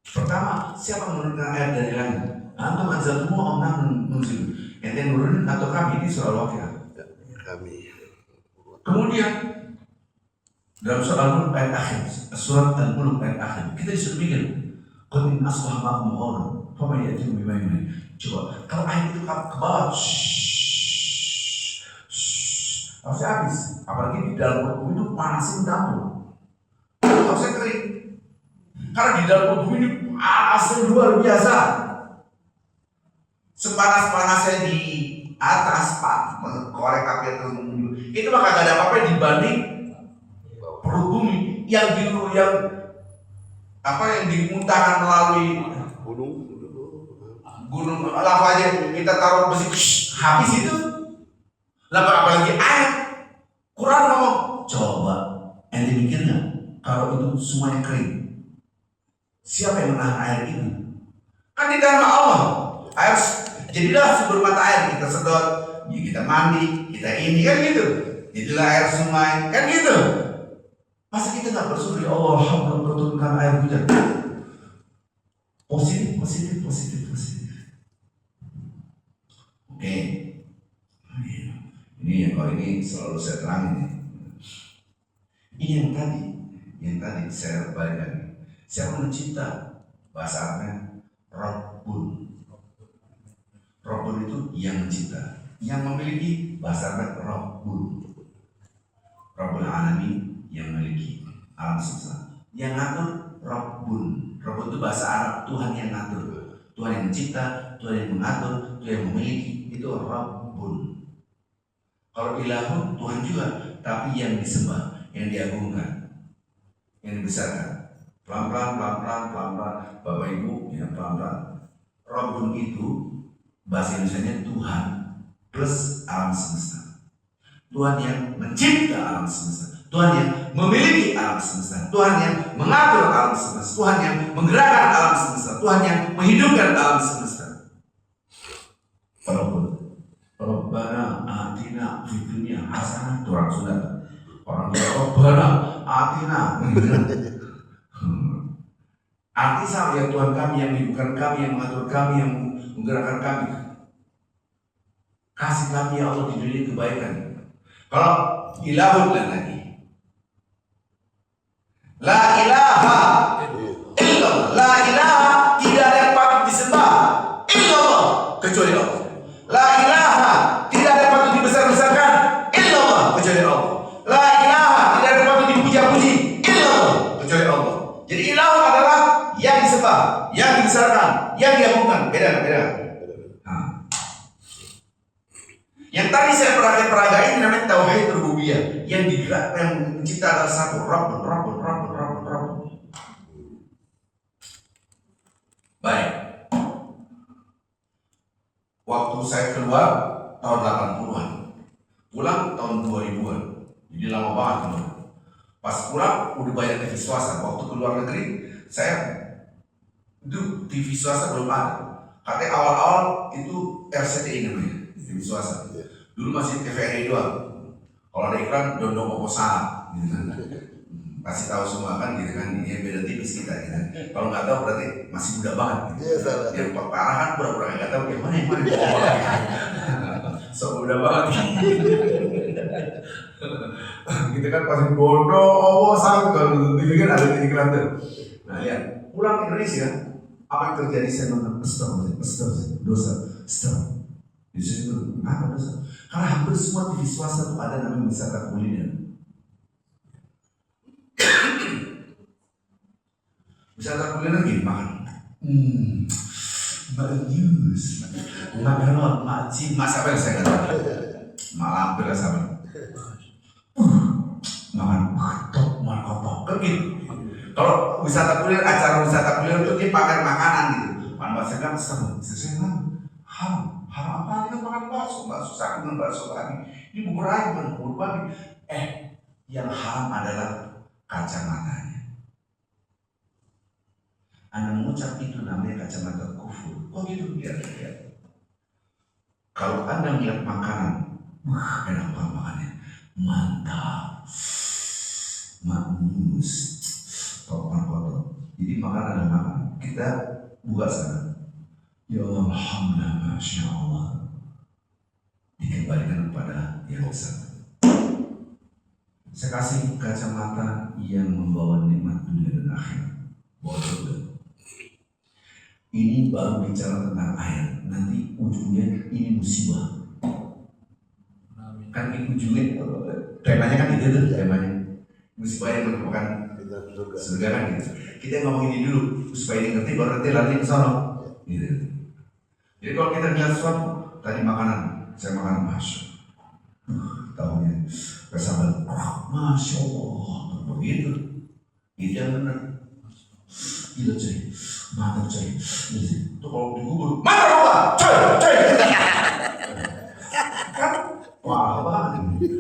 Pertama, siapa menurunkan air dari langit? Antum anzaltumu am nahnu nunzilu. Ente nurunin atau kami? Ini soal wakil. Kami. Kemudian dalam surat Al-Mulk ayat akhir, surat Al-Mulk ayat akhir, kita disuruh mikir. Qul in asbaha ma'akum ghauran faman ya'tikum bima'in. Coba, kalau air itu ke bawah, harusnya habis. Apalagi di dalam perut bumi itu panasnya mencampur. Harusnya kering. Karena di dalam perut bumi ini panasnya luar biasa. Sepanas-panasnya di atas pak, korek api atau itu maka gak ada apa-apa dibanding perut bumi yang dimuntahkan melalui gunung lava aja kita taruh besi habis itu. Lalu apalagi air. Quran ngomong, coba ente mikir nggak kalau itu semuanya kering, siapa yang menahan air itu? Kan ditahan sama Allah. Air jadilah sumber mata air, kita sedot, kita mandi, kita ini kan gitu. Jadilah air sungai kan gitu. Masa kita nggak bersyukur ya Allah, alhamdulillah kau turunkan air hujan. Positif. Oke. Ini yang selalu saya terangin. Ini yang tadi saya balik lagi. Siapa mencipta? Bahasa Arabnya Rabbun. Rabbun itu yang mencipta, yang memiliki. Bahasa Arabnya Rabbun. Rabbul Alamin, yang memiliki alam semesta. Yang ngatur Rabbun. Rabbun itu bahasa Arab Tuhan yang ngatur. Tuhan yang mencipta, Tuhan yang mengatur, Tuhan yang memiliki. Itu Rabbun. Kalau ilahun Tuhan juga, tapi yang disembah, yang diagungkan, yang dibesarkan. Pelan-pelan, Bapak Ibu, ya pelan-pelan. Rabbun itu bahasa Indonesianya Tuhan plus alam semesta. Tuhan yang mencipta alam semesta, Tuhan yang memiliki alam semesta, Tuhan yang mengatur alam semesta, Tuhan yang menggerakkan alam semesta, Tuhan yang menghidupkan alam semesta. Rabbana fid dunya hasanah, itu orang Sunda. Orang Rabbana atina. Arti sama ya Tuhan kami yang menghidupkan kami, yang mengatur kami, yang menggerakkan kami. Kasih kami ya Allah di dunia kebaikan. Kalau ilahun lagi. La ilaha illallah. La ilaha, tidak ada yang patut disembah illallah kecuali Allah. La ilaha, tidak ada yang patut dibesar-besarkan illallah kecuali Allah. La ilaha, tidak ada yang patut dipuja-puji illallah kecuali Allah. Jadi ilah adalah yang disembah, yang dibesarkan, yang diagungkan. Beda. Yang tadi saya peragain namanya tauhid rububiyah, yang digerak, yang mencipta adalah satu, Rabbun. Baik. Waktu saya keluar tahun 80-an, pulang tahun 2000-an, jadi lama banget keluar. Pas pulang udah bayar TV swasta. Waktu keluar negeri saya itu TV swasta belum ada. Katanya awal-awal itu RCTI namanya, TV swasta. Dulu masih TVRI doang. Kalau ada iklan dondong opo salah, gitu kan. Pasti tahu semua kan, gitu kan. Ini beda tipis kita, gitu kan. Kalau nggak tahu berarti masih muda banget. Gitu. Yang parah kan pura-pura nggak tahu yang mana. So muda banget. Kita kan pasti bodoh, opo salah kalau TV kan ada iklan tuh. Nah ya, pulang Indonesia, apa yang terjadi? Saya nonton dosa. Di situ kenapa dosa? Karena hampir semua TV swasta itu ada namanya wisata kuliner. Wisata kuliner gini makan. Bagus. Makan makcik, mas apa yang saya katakan? Malam berasa makan top markopo kan gitu. Kalau wisata kuliner, acara wisata kuliner itu dia pakai makanan gitu. Pan bahasa kan sesuai ham apa kita makan bakso sapi dengan bakso lagi. Ini bubur ayam bubur babi. Yang haram adalah kacamatanya. Anda mengucap itu namanya kacamata kufur. Kok gitu? Lihat. Kalau Anda melihat makanan, enak banget makannya, mantap, makmus, kotor. Jadi makanan adalah makanan. Kita buka sana. Ya Allah, alhamdulillah, masya Allah, dikembalikan kepada yang besar. Saya kasih kacamata yang membawa nikmat dunia dan akhirat. Bawa surga. Ini baru bicara tentang ayat. Nanti ujungnya ini musibah. Kan ini ujungnya, temanya kan itu tuh temanya. Musibah yang merupakan surga kan gitu. Kita ngomong ini dulu supaya dia ngerti, baru nanti lari ke sana. Gitu. Jadi kalau kita lihat sesuatu, tadi makanan, saya makan masya, tahunya bersama, masya Allah, begitu, itu yang benar. Gila coy, mantap coy. Itu kalau digubur, mantap coy. Kan, wah banget.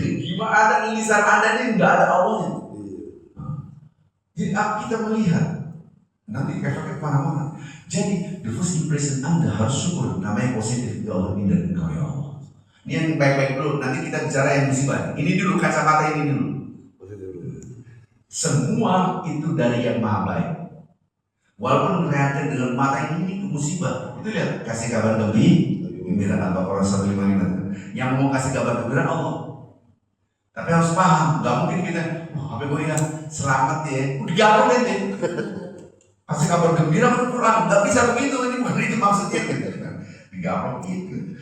Gimana ada lisan Anda ini nggak ada Allahnya. Jadi kita melihat, nanti efeknya kemana-mana. Jadi the first impression Anda harus syukur, namanya positif. Ya Allah, ini dan engkau ya Allah. Ini yang baik-baik dulu, nanti kita bicara yang musibah. Ini dulu, kacamata ini dulu. Semua itu dari yang maha baik. Walaupun melihatnya dengan mata ini musibah. Itu lihat, kasih kabar gembira Al-Baqarah 155. Yang mau kasih kabar gembira Allah. Tapi harus paham, gak mungkin kita, HP gue hilang, selamat ya, udah gabung nanti. Kasih kabar gembira Al-Quran, gak bisa begitu, ini bukan itu maksudnya. Gabung gitu.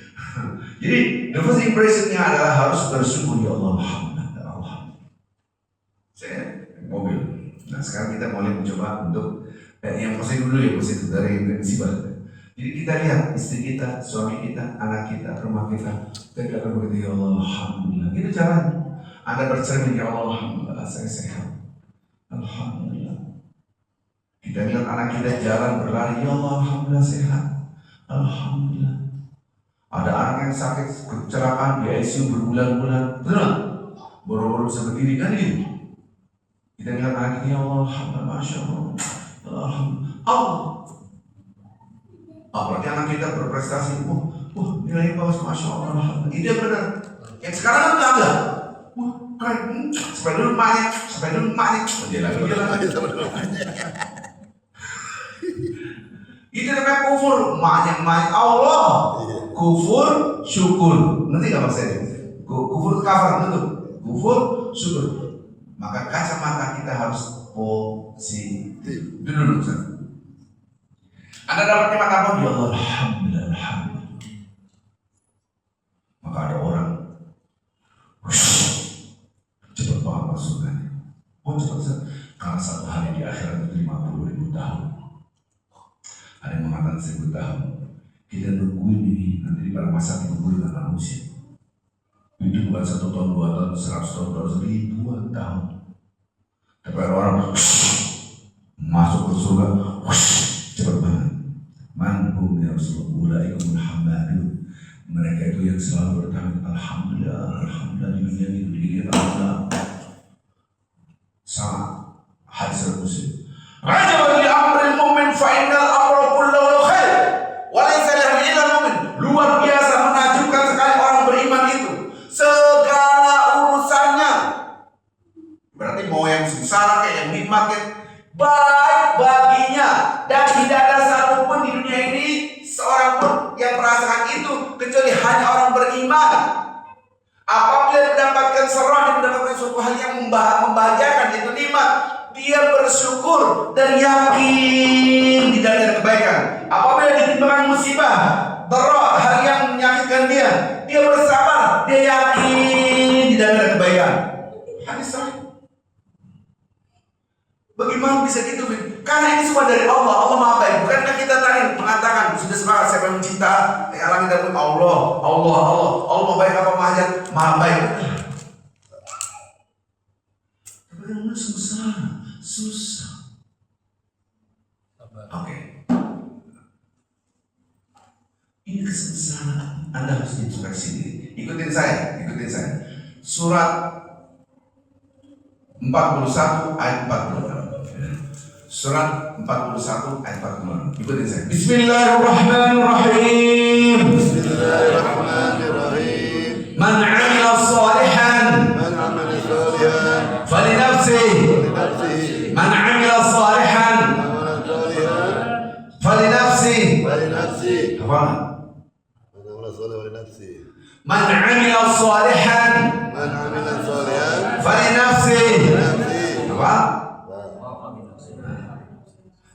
Jadi, the first impression-nya adalah harus bersyukur, ya Allah, alhamdulillah. Saya mobil. Nah, sekarang kita mulai mencoba untuk yang positif dulu ya, positif dari musibah. Jadi kita lihat istri kita, suami kita, anak kita, rumah kita. Kita akan begitu, ya Allah, alhamdulillah. Itu caranya. Anda bercermin, ya Allah, alhamdulillah, saya sehat. Alhamdulillah. Kita lihat anak kita jalan berlari, ya Allah, alhamdulillah sehat. Alhamdulillah. Ada anak yang sakit kecelakaan di ICU berbulan-bulan, betul? Baru-baru bisa berdiri kan gitu. Kita lihat anak kita, ya Allah, alhamdulillah, masya Allah. Alhamdulillah. Apalagi anak kita berprestasi, wah nilai bagus, masya Allah. Itu yang benar. Yang sekarang kan nggak ada. Wah keren, sampai dulu emaknya, dia lagi. Itu namanya kufur, emaknya Allah. Kufur, syukur. Nanti nggak maksudnya? Kufur kafir itu, kufur, syukur. Maka kacamata kita harus positif. Itu dulu Ustaz. Anda dapat nikmat apa? Ya Allah, alhamdulillah, alhamdulillah. Maka ada orang cepat banget masukkan. Oh cepat Ustaz. Karena satu hari di akhirat itu 50.000 tahun. Ada yang mengatakan 1.000 tahun. Kita nungguin ini nanti di pada masa dikumpul dengan manusia. Itu bukan 1 tahun, 2 tahun, 100 tahun, ribuan tahun. Tapi ada orang masuk ke surga, cepat banget. Manhum ya Rasulullah, ulaikumul hamadun. Mereka itu yang selalu bertanya alhamdulillah, alhamdulillah di dunia itu dilihat Allah. Sama hadis Muslim. Raja li amril mu'min fa innal amra kulluhu khair. Wa laysa lahu illa mu'min. Luar biasa menakjubkan sekali orang beriman itu. Segala urusannya. Berarti mau yang sengsara kayak yang nikmat baik baginya, dan tidak ada satupun di dunia ini seorang pun yang merasakan itu kecuali hanya orang beriman. Apabila mendapatkan serah dan mendapatkan suatu hal yang membahagiakan, itu nikmat, dia bersyukur dan yakin tidak ada kebaikan. Apabila ditimpakan musibah, teror, hal yang menyakitkan dia bersabar, dia yakin tidak ada kebaikan. Hadis sahih. Bagaimana bisa gitu? Karena ini semua dari Allah. Allah Maha Baik. Bukankah kita tadi mengatakan sudah sepakat siapa yang mencinta alam dan Allah Maha Baik apa Maha Baik? Tapi kan susah. Oke. Ini kesengsaraan. Anda harus introspeksi diri. Ikutin saya. Surat 41 ayat 46. Surat 41 ayat 46. Ikutin saya. Bismillahirrahmanirrahim. Man 'amila shalihan falinafsihi. Man 'amila shalihan falinafsihi. Apa? Man 'amila shalihan falinafsihi. Apa?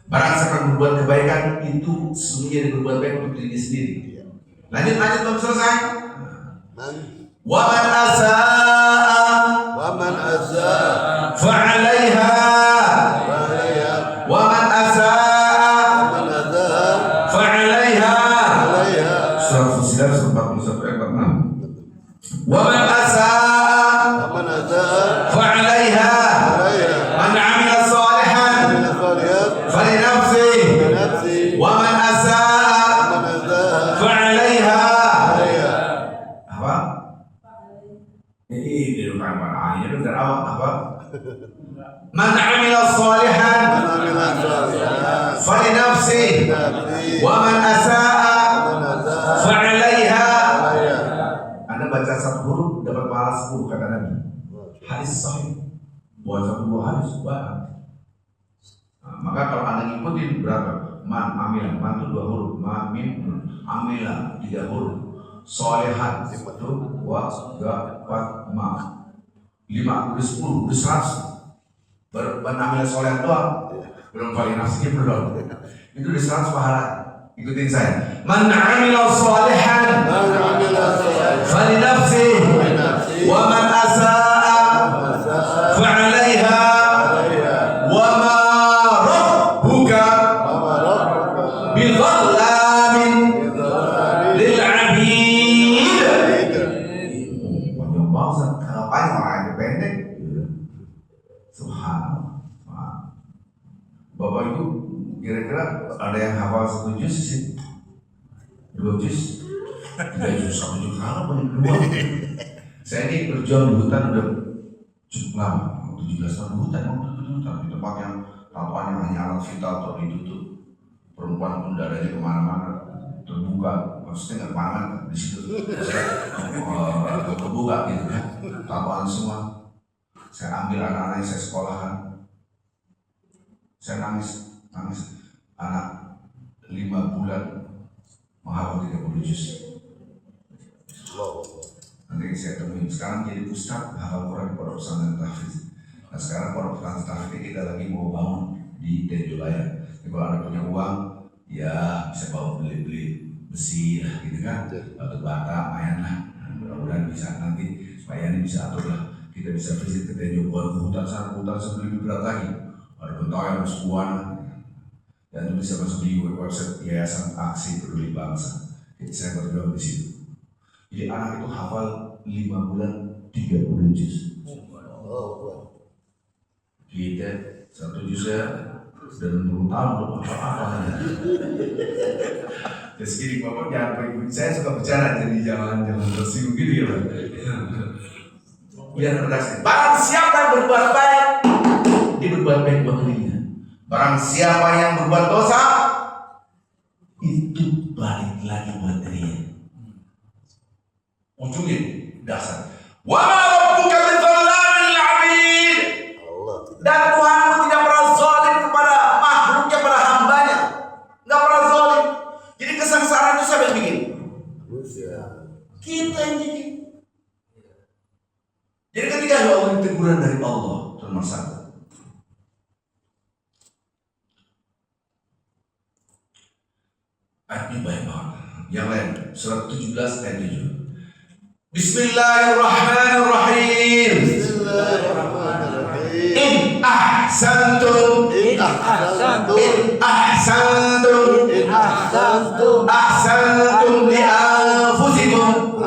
Barang siapa berbuat kebaikan itu sesungguhnya dia berbuat baik untuk dirinya sendiri. Lanjut belum selesai. Wa man asaa fa 'alaiha. Wa man asaa fa 'alaiha. Surah Fussilat ayat 41 ayat 46. Wa man asaa fa 'alaiha. Man 'amila shalihan falinafsihi wa man asaa fa 'alaiha. Apa? Ini di depan ayat itu apa? Man 'amila shalihan falinafsihi wa man asaa fa 'alaiha. Anda baca satu huruf dapat pahala 10 kata Nabi. Hadis sahih. Buat satu buah hadis banyak. Maka kalau Anda ngikutin berapa? Man amila, man itu 2 huruf, ma mim amila 3 huruf, solehan itu wa ga pat ma 5 udah 10 udah 100. Man amila solehan doang, belum falinafsihi belum. Itu udah 100 pahala. Ikutin saya. Man amila solehan falinafsihi wa man asaa fa 'alaiha. Wa ma bidhallamin lil 'abid. Panjang banget. Ngapain orang yang pendek? Subhanallah. Bapak Ibu kira-kira ada yang hafal 1 juz sih? 2 juz? 3 juz, 1 juz kalau banyak keluar. Saya ini berjuang di hutan udah cukup lama. 17 tahun di hutan, di tempat yang tampaknya hanya alat vital atau ditutup. Perempuan pun dadanya kemana-mana terbuka, maksudnya nggak kemana-mana di situ. Kebuka gitu kan, tabuhan semua. Saya ambil anak-anak yang saya sekolahkan. Saya nangis. Anak 5 bulan menghafal 30 juz. Nanti saya temuin. Sekarang jadi ustaz hafal Quran di Pondok Pesantren Tahfiz. Nah sekarang Pondok Pesantren Tahfiz kita lagi mau bangun di Tenjolaya. Jadi kalau ada punya uang, ya bisa bawa beli besi lah gitu kan, batu bata, mayan lah. Mudah-mudahan bisa nanti supaya ini bisa atur lah. Kita bisa visit ke Tenjo, buat ke hutan sana lebih berat lagi. Ada bentang yang sebuah. Dan itu bisa masuk di website Yayasan Aksi Peduli Bangsa. Jadi saya berjuang di situ. Jadi anak itu hafal 5 bulan 30 juz. Kita 1 juz ya sudah 60 tahun belum apa-apa. Terus gini, Bapak jangan pergi. Saya suka bicara jadi jangan tersinggung gitu ya Pak. Biar berdasar. Barang siapa yang berbuat baik, dia berbuat baik buat dirinya. Barang siapa yang berbuat dosa, itu balik lagi buat dirinya. Ujungnya dasar. Wa ma rabbuka bidzallamin lil 'abid. Dan Tuhanmu tidak pernah zalim kepada makhluknya, pada hambanya. Enggak pernah zalim. Jadi kesengsaraan itu siapa yang bikin? Kita yang bikin. Jadi ketika Allah teguran dari Allah, nomor 1. Ayatnya banyak banget. Yang lain, surat 17 ayat 7. Bismillahirrahmanirrahim. In ahsantum li anfusikum.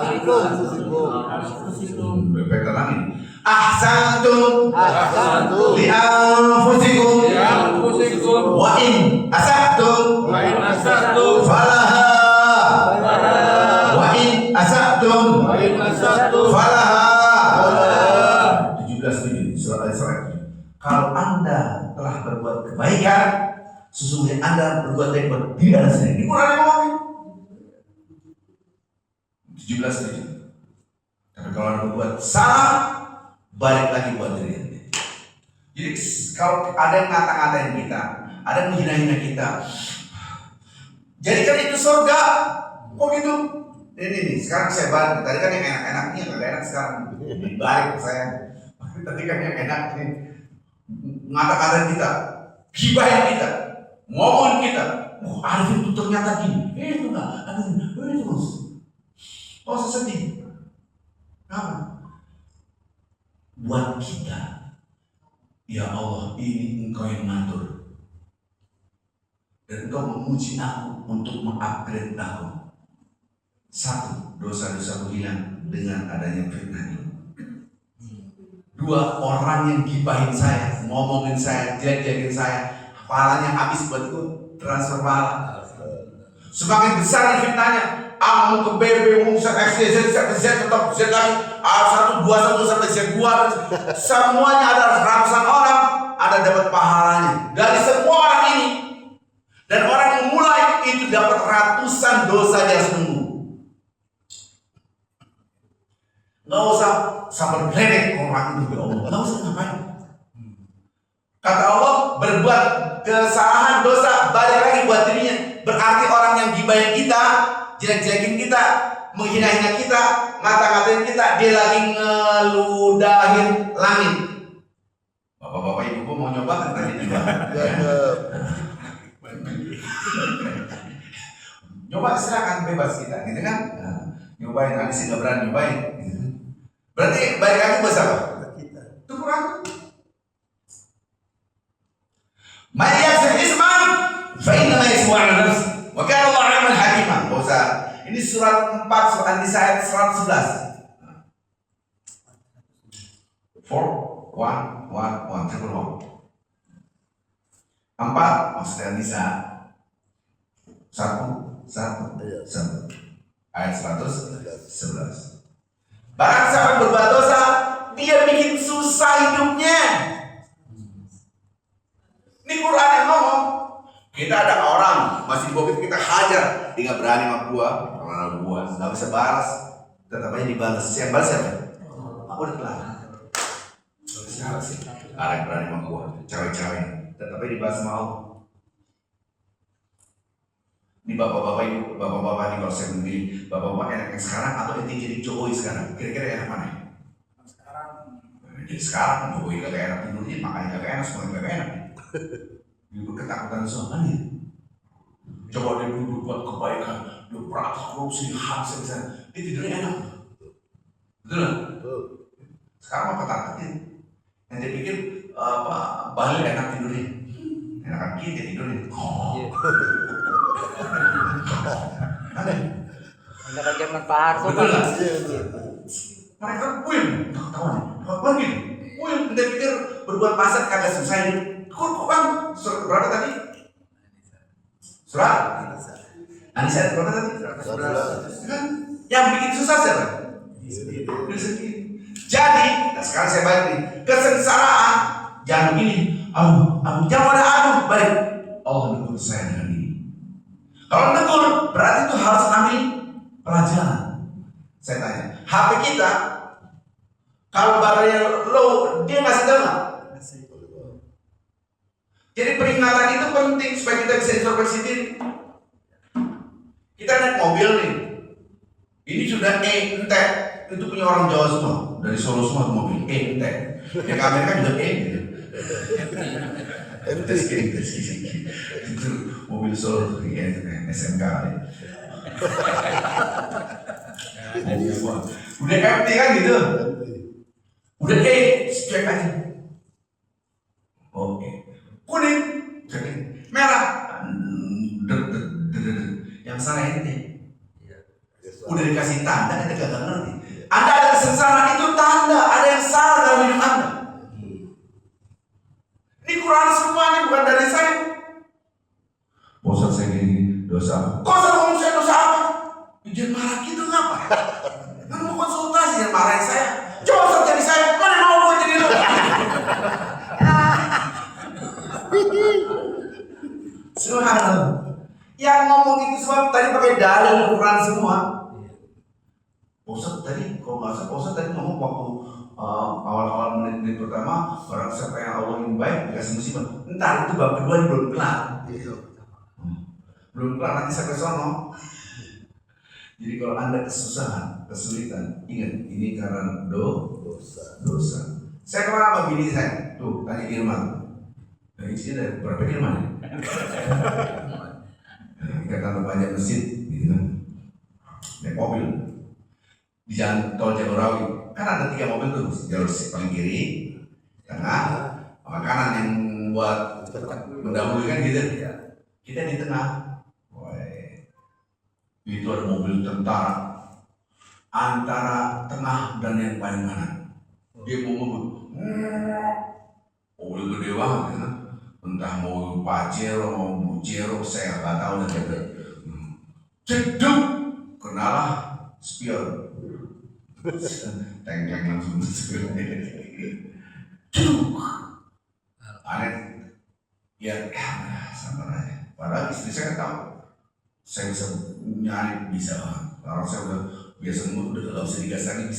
Bebek lagi. Ahsantum li anfusikum. Wa in asa'tum falaha. Wa in asa'tum falaha. 17 surat Al-Isra. Kalau Anda telah berbuat kebaikan, sesungguhnya Anda berbuat baik buat diri Anda sendiri. Ini Quran yang ngomongin. 17. Tapi kalau Anda berbuat salah, balik lagi buat diri Anda. Jadi kalau ada yang ngata-ngatain kita, ada yang menghina-hina kita, jadikan itu surga. Kok gitu? Ini sekarang saya balik. Tadi kan yang enak-enak, ini yang gak enak sekarang. Dibalik saya. Tadi kan yang enak nih, ngata-ngatain kita, gibahin kita, ngomongin kita. Oh, Arifin itu ternyata gini. Itu enggak, Arifin, itu terus. Oh, saya sedih. Kenapa? Buat kita, ya Allah, ini Engkau yang ngatur. Dan Engkau memuji aku untuk mengupgrade aku. 1, dosa-dosaku hilang dengan adanya fitnah ini. 2, orang yang gibahin saya, ngomongin saya, jelek-jelekin saya, pahalanya habis buat itu, transfer pahala. Semakin besar fitnahnya, A mau ke B, mau ke X, Z, tetap Z lagi, A1, 2, 1 sampai Z2, semuanya ada ratusan orang, ada dapat pahalanya dari semua orang ini. Dan orang yang mulai itu dapat ratusan dosa yang sembuh. Nggak usah sampai geledek orang itu Allah. Nggak usah ngapain. Kata Allah, berbuat kesalahan dosa balik lagi buat dirinya. Berarti orang yang gibahin kita, jelek-jelekin kita, menghina-hina kita, ngata-ngatain kita, dia lagi ngeludahin langit. Bapak-bapak ibu mau nyoba kan tadi juga. Nyoba silakan bebas kita, gitu kan? Nah, nyobain, nanti sih nggak berani nyobain. Gitu. Berarti balik lagi bahasa apa? Itu Quran. Man yaksib isman fa inna ma yasmu ala nafsi wa kana Allah aliman hakima. Bahasa ini surat 4 surat An-Nisa ayat 111. 4 1 1 1 4 maksudnya An-Nisa 1 ayat 111. Barang siapa berbuat dosa, dia bikin susah hidupnya. Ini Quran yang ngomong. Kita ada orang masih bobit, kita hajar, dia nggak berani sama gua, karena buat, nggak bisa balas, tetap aja dibalas. Yang balas siapa? Aku udah kelar. Siapa sih? Ada yang berani sama gua, cewek-cewek, tetap aja dibalas sama Allah. Ini bapak-bapak ibu, bapak-bapak ini kalau saya memilih, bapak-bapak enak yang sekarang atau yang jadi Jokowi sekarang, kira-kira enak mana? Jadi sekarang Jokowi kagak enak tidurnya, makanya kagak enak, semuanya kagak enak. Ibu ketakutan soal ini. Coba dia dulu buat kebaikan, dia berantas korupsi, ham, sebesar, dia tidurnya enak. Betul nggak? Sekarang apa takutnya? Yang dia pikir Bali enak tidurnya, enakan kita tidurnya. Aneh. Enakan zaman Pak Harto. Betul nggak? Mereka puyeng, tahu nih, apa gitu? Puyeng, dia pikir berbuat pasar kagak selesai. Kok bang? Berapa tadi? Surah? Anissa berapa tadi? Kan? Yang bikin susah siapa? Diri sendiri. Jadi, sekarang saya balik nih, kesengsaraan jangan begini. Jangan ada balik. Allah negur saya dengan ini. Kalau negur, berarti itu harus ambil pelajaran. Saya tanya, HP kita, kalau baterainya low, dia ngasih tahu nggak? Jadi peringatan itu penting supaya kita bisa introspeksi diri. Kita naik mobil nih, ini sudah entek, itu punya orang Jawa semua, dari Solo semua mobil entek. Yang Amerika juga gitu. Itu mobil Solo, ya SMK ya. Udah empty kan gitu, udah cek aja. Oke. Kuning, merah, yang salah ente. Udah dikasih tanda, ente gak ngerti. Anda ada kesengsaraan itu tanda, ada yang salah dalam hidup Anda. Ini Quran semuanya bukan dari saya. Bosan saya gini, dosa. Kok ngomong saya dosa apa? Jangan marah gitu ngapa? Kan mau konsultasi yang marahin saya. Coba Ustaz jadi saya, mana mau gue jadi lu? Subhanallah. Yang ngomong itu sebab tadi pakai dalil Quran semua. Ustaz tadi, kalau nggak salah, Ustaz tadi ngomong waktu awal-awal menit-menit pertama, orang siapa yang Allah yang baik dikasih musibah. Entar itu bab kedua ini belum kelar. Belum kelar, nanti saya ke sono. Jadi kalau Anda kesusahan, kesulitan, ingat ini karena dosa. Saya kemarin sama bini saya, tuh tanya Irman. Nah, isinya ada berapa Irman? Kita tambah banyak masjid, gitu kan? Naik mobil di jalan tol Jagorawi, kan ada 3 mobil tuh, jalur paling kiri, tengah, sama kanan yang buat mendahului kan gitu. Kita di tengah. Itu ada mobil tentara antara tengah dan yang paling kanan. Dia mau mobil gede banget kan? Entah mau Pajero mau Bujero saya nggak tahu dan gitu. Ceduk kenalah spion. Tengkleng langsung spion. Ceduk. Aneh. Ya sabar aja. Padahal istri saya tahu. Saya bisa nyari bisa, kalau saya udah biasa udah nggak bisa digas lagi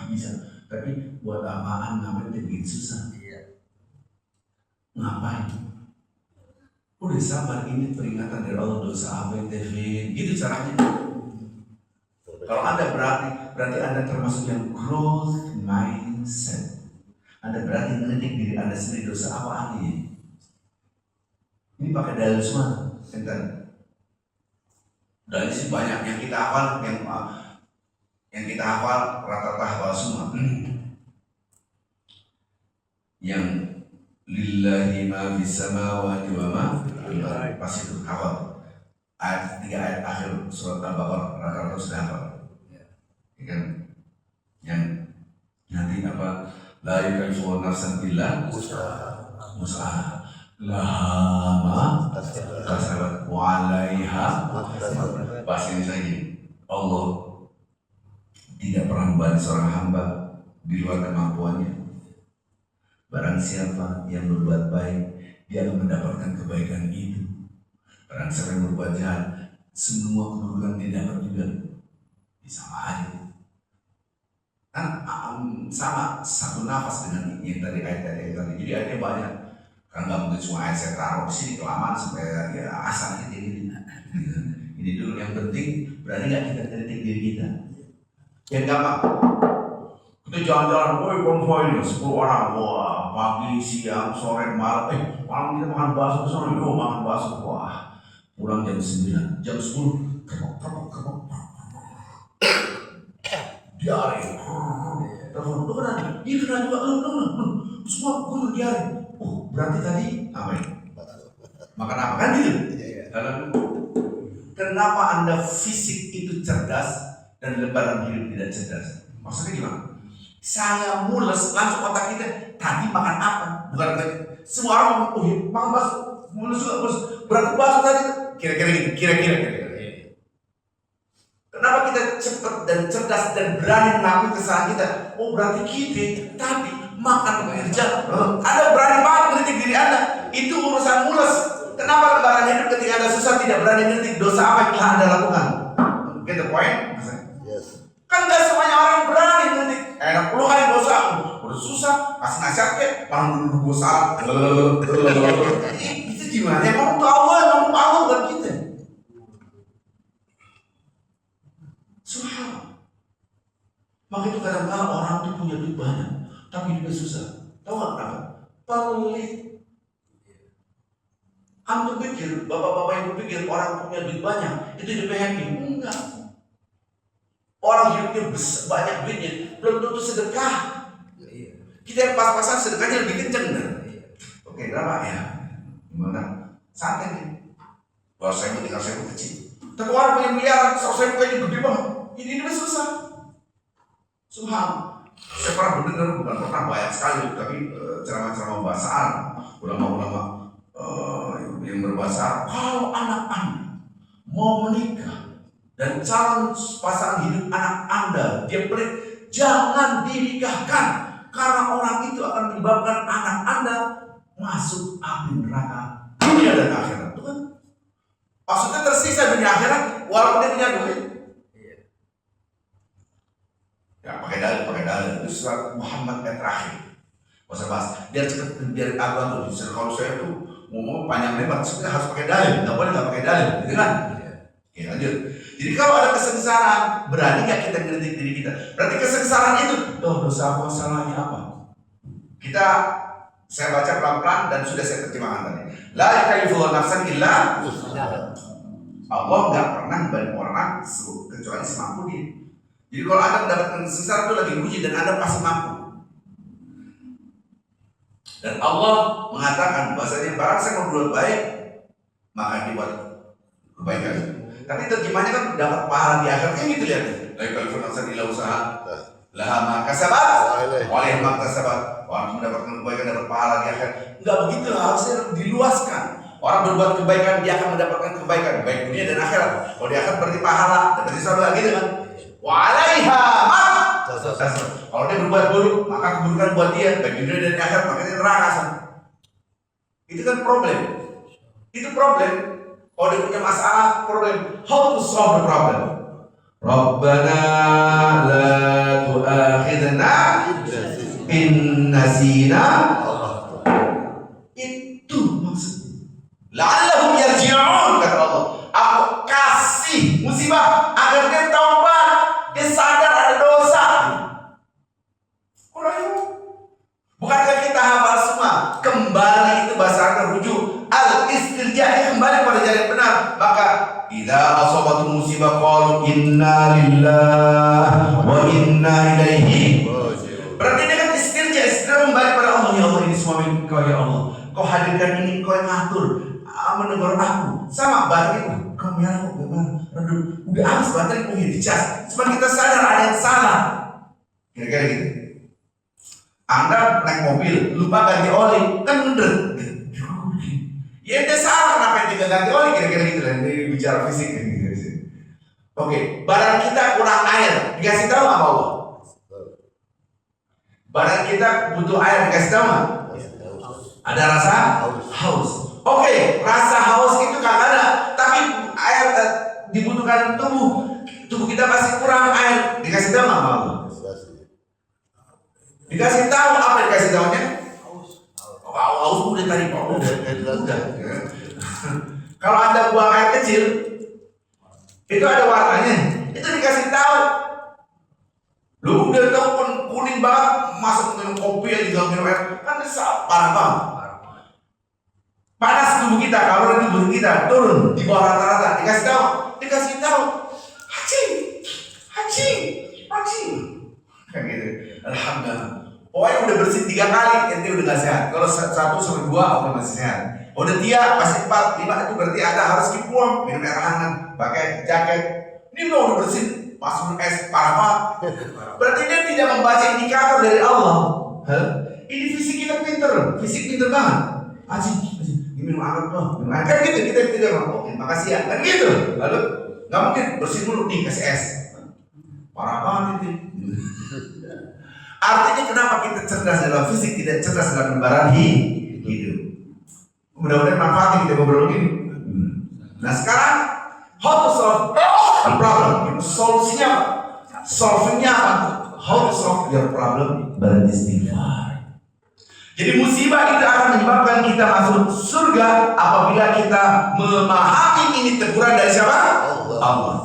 bisa, tapi buat apaan ngapain bikin susah? Ngapain? Udah sabar, ini peringatan dari Allah, dosa apa yang David, gitu caranya. Kalau Anda berarti Anda termasuk yang growth mindset. Anda berarti ngelidik diri Anda sendiri, dosa apa ini? Ini pakai dalil semua, entar. Dan sih banyak yang kita hafal, yang kita hafal rata-rata hafal semua. Yang lillahi ma fis samawati wa ma fil ardi, pasti itu hafal. Ayat 3 ayat akhir surat Al-Baqarah rata-rata sudah hafal. Ya kan? Yang nanti apa? La yukallifu nafsan illa wus'aha. Laha kasabat wa 'alaiha. Bahasa ini lagi, Allah tidak pernah membebani seorang hamba di luar kemampuannya. Barang siapa yang berbuat baik, dia akan mendapatkan kebaikan itu. Barang siapa yang berbuat jahat, semua keburukan dia dapat juga. Sama aja. Kan sama satu nafas dengan yang tadi ayat-ayat tadi. Jadi ayatnya banyak. Kan nggak mungkin semua ayat saya taruh di sini kelamaan sampai ya asal gitu ini. Ini dulu yang penting berani nggak kita kritik diri kita. Yang gampang. Kita jalan-jalan, woi konvoy 10 orang, wah pagi, siang, sore, malam, malam kita makan bakso, sore yo makan bakso, wah pulang jam 9, jam 10, kerok, diare, telepon, lu kena, iya kena juga, lu, semua gue diare, berarti tadi apa ya? Makan apa kan gitu? Kenapa Anda fisik itu cerdas dan lembaran hidup tidak cerdas? Maksudnya gimana? Saya mules langsung otak kita tadi makan apa? Bukan tadi. Semua orang makan bakso, mules juga mules. Berarti bakso tadi kira-kira. Kenapa kita cepat dan cerdas dan berani mengakui kesalahan kita? Oh berarti kita tadi makan kerja. Anda berani banget kritik diri Anda. Itu urusan mules. Kenapa lembaran hidup ketika Anda susah tidak berani kritik dosa apa yang telah Anda lakukan? Get the point? Yes. Kan gak semuanya orang berani kritik. Enak lu kan dosa, udah susah, kasih nasihat kek, malah dulu gue salah. Itu gimana? Yang ngomong tuh Allah bukan kita. Subhanallah. Maka itu kadang-kadang orang tuh punya duit banyak, tapi hidupnya susah. Tahu gak kenapa? Pelit. Antum pikir, bapak-bapak yang berpikir orang punya duit banyak itu hidupnya happy? Enggak. Orang hidupnya banyak duitnya, belum tentu sedekah. Kita yang pas-pasan sedekahnya lebih kenceng kan? Oke, berapa ya? Gimana? Santai nih. 2.000, 3.000 kecil. Tapi orang punya miliaran, 100.000 kayaknya gede banget. Ini hidupnya susah. Subhanallah. Saya pernah mendengar, bukan pernah banyak sekali, tapi ceramah-ceramah bahasa Arab, ulama-ulama yang berbahasa Arab. Kalau anak Anda mau menikah dan calon pasangan hidup anak Anda dia pelit, jangan dinikahkan karena orang itu akan menyebabkan anak Anda masuk api neraka dunia dan akhirat. Itu kan maksudnya tersisa dunia akhirat walaupun dia punya duit. Ya pakai dalil itu surat Muhammad yang terakhir. Masa bahas biar cepat biar agak tuh. Kalau saya tuh ngomong panjang lebar sebenarnya harus pakai dalil, nggak boleh nggak pakai dalil, gitu kan? Ya lanjut. Jadi kalau ada kesengsaraan, berani nggak kita ngeritik diri kita? Berarti kesengsaraan itu, dosa apa, salahnya apa? Saya baca pelan-pelan dan sudah saya terjemahkan tadi. La yukallifullahu nafsan illa Allah nggak pernah membalik orang kecuali semampu dia. Jadi kalau Anda mendapatkan kesengsaraan itu lagi uji dan Anda pasti mampu. Dan Allah mengatakan bahasanya barang saya mau berbuat baik, maka dibuat kebaikan. Tapi terjemahnya kan dapat pahala di akhirat kan gitu lihat. Baik kalau nafsan illa usaha laha ma kasabat oleh ma kasabat. Orang mendapatkan kebaikan dapat pahala di akhirat. Enggak begitu, harusnya diluaskan. Orang berbuat kebaikan dia akan mendapatkan kebaikan baik dunia dan akhirat. Kalau di akhirat berarti pahala, berarti surga gitu kan. Wa 'alaiha ma kasabat. Kalau dia berbuat buruk, maka keburukan buat dia baik dunia dan akhirat, makanya neraka. Itu kan problem. Itu problem. Kalau dia punya masalah, problem. How to solve the problem? Rabbana la tu'akhidna in nasina. Itu maksudnya. La'allahum yarji'un kata Allah. Aku kasih musibah agar dia taubat, dia sadar ada dosa. Bukankah kita hafal semua? Kembali itu bahasa Arab rujuk al-istirja, kembali pada jalan benar. Maka idza asabatu musibah qalu inna lillahi wa inna ilaihi. Berarti dia kan istirja kembali pada Allah. Ya Allah, ini semua milik Kau ya Allah. Kau hadirkan ini, Kau yang ngatur, menegur aku. Sama baterai, Kau merah, bagaimana? Aduh, udah habis baterai, dicas. Cuma kita sadar ada yang salah. Kira-kira gitu. Anda naik mobil, lupa ganti oli, kan bener. Ya dia salah, kenapa yang tidak ganti oli, kira-kira gitu lah. Ini bicara fisik gitu. Oke, barang kita kurang air, dikasih tahu apa Allah? Barang kita butuh air, dikasih tahu nggak? Ada rasa haus. Oke, rasa haus itu kan ada, tapi air dibutuhkan tubuh tubuh kita masih kurang air, dikasih tahu nggak mau? Dikasih tahu apa dikasih tahunya? Haus udah tadi Pak. Udah. Kalau Anda buang air kecil, itu ada warnanya, itu dikasih tahu. Lu udah tahu kan kuning banget, masuk minum kopi aja juga minum air, kan parah banget. Panas tubuh kita, kalau tubuh kita turun di bawah rata-rata, dikasih tahu, hacing, kayak gitu. Alhamdulillah. Pokoknya udah bersih 3 kali, ente udah gak sehat. Kalau 1 sampai 2, oke masih sehat. Udah 3, masih 4, 5 itu berarti Anda harus keep warm, minum air hangat, pakai jaket. Ini udah bersih, masuk es, parah banget. Berarti dia tidak membaca indikator dari Allah. Ini fisik kita pinter banget. Hacing, minum air dong, minum air. Kan gitu, kita oke, makasih ya, kan gitu. Lalu, gak mungkin bersih dulu, kasih es. Parah banget itu. Artinya kenapa kita cerdas dalam fisik, tidak cerdas dalam lembaran hidup. Mudah-mudahan manfaatnya kita ngobrol ini. Nah sekarang, how to solve a problem? Solusinya apa? Solvingnya apa? How to solve your problem? Beristighfar. Jadi musibah itu akan menyebabkan kita masuk surga apabila kita memahami ini teguran dari siapa? Allah.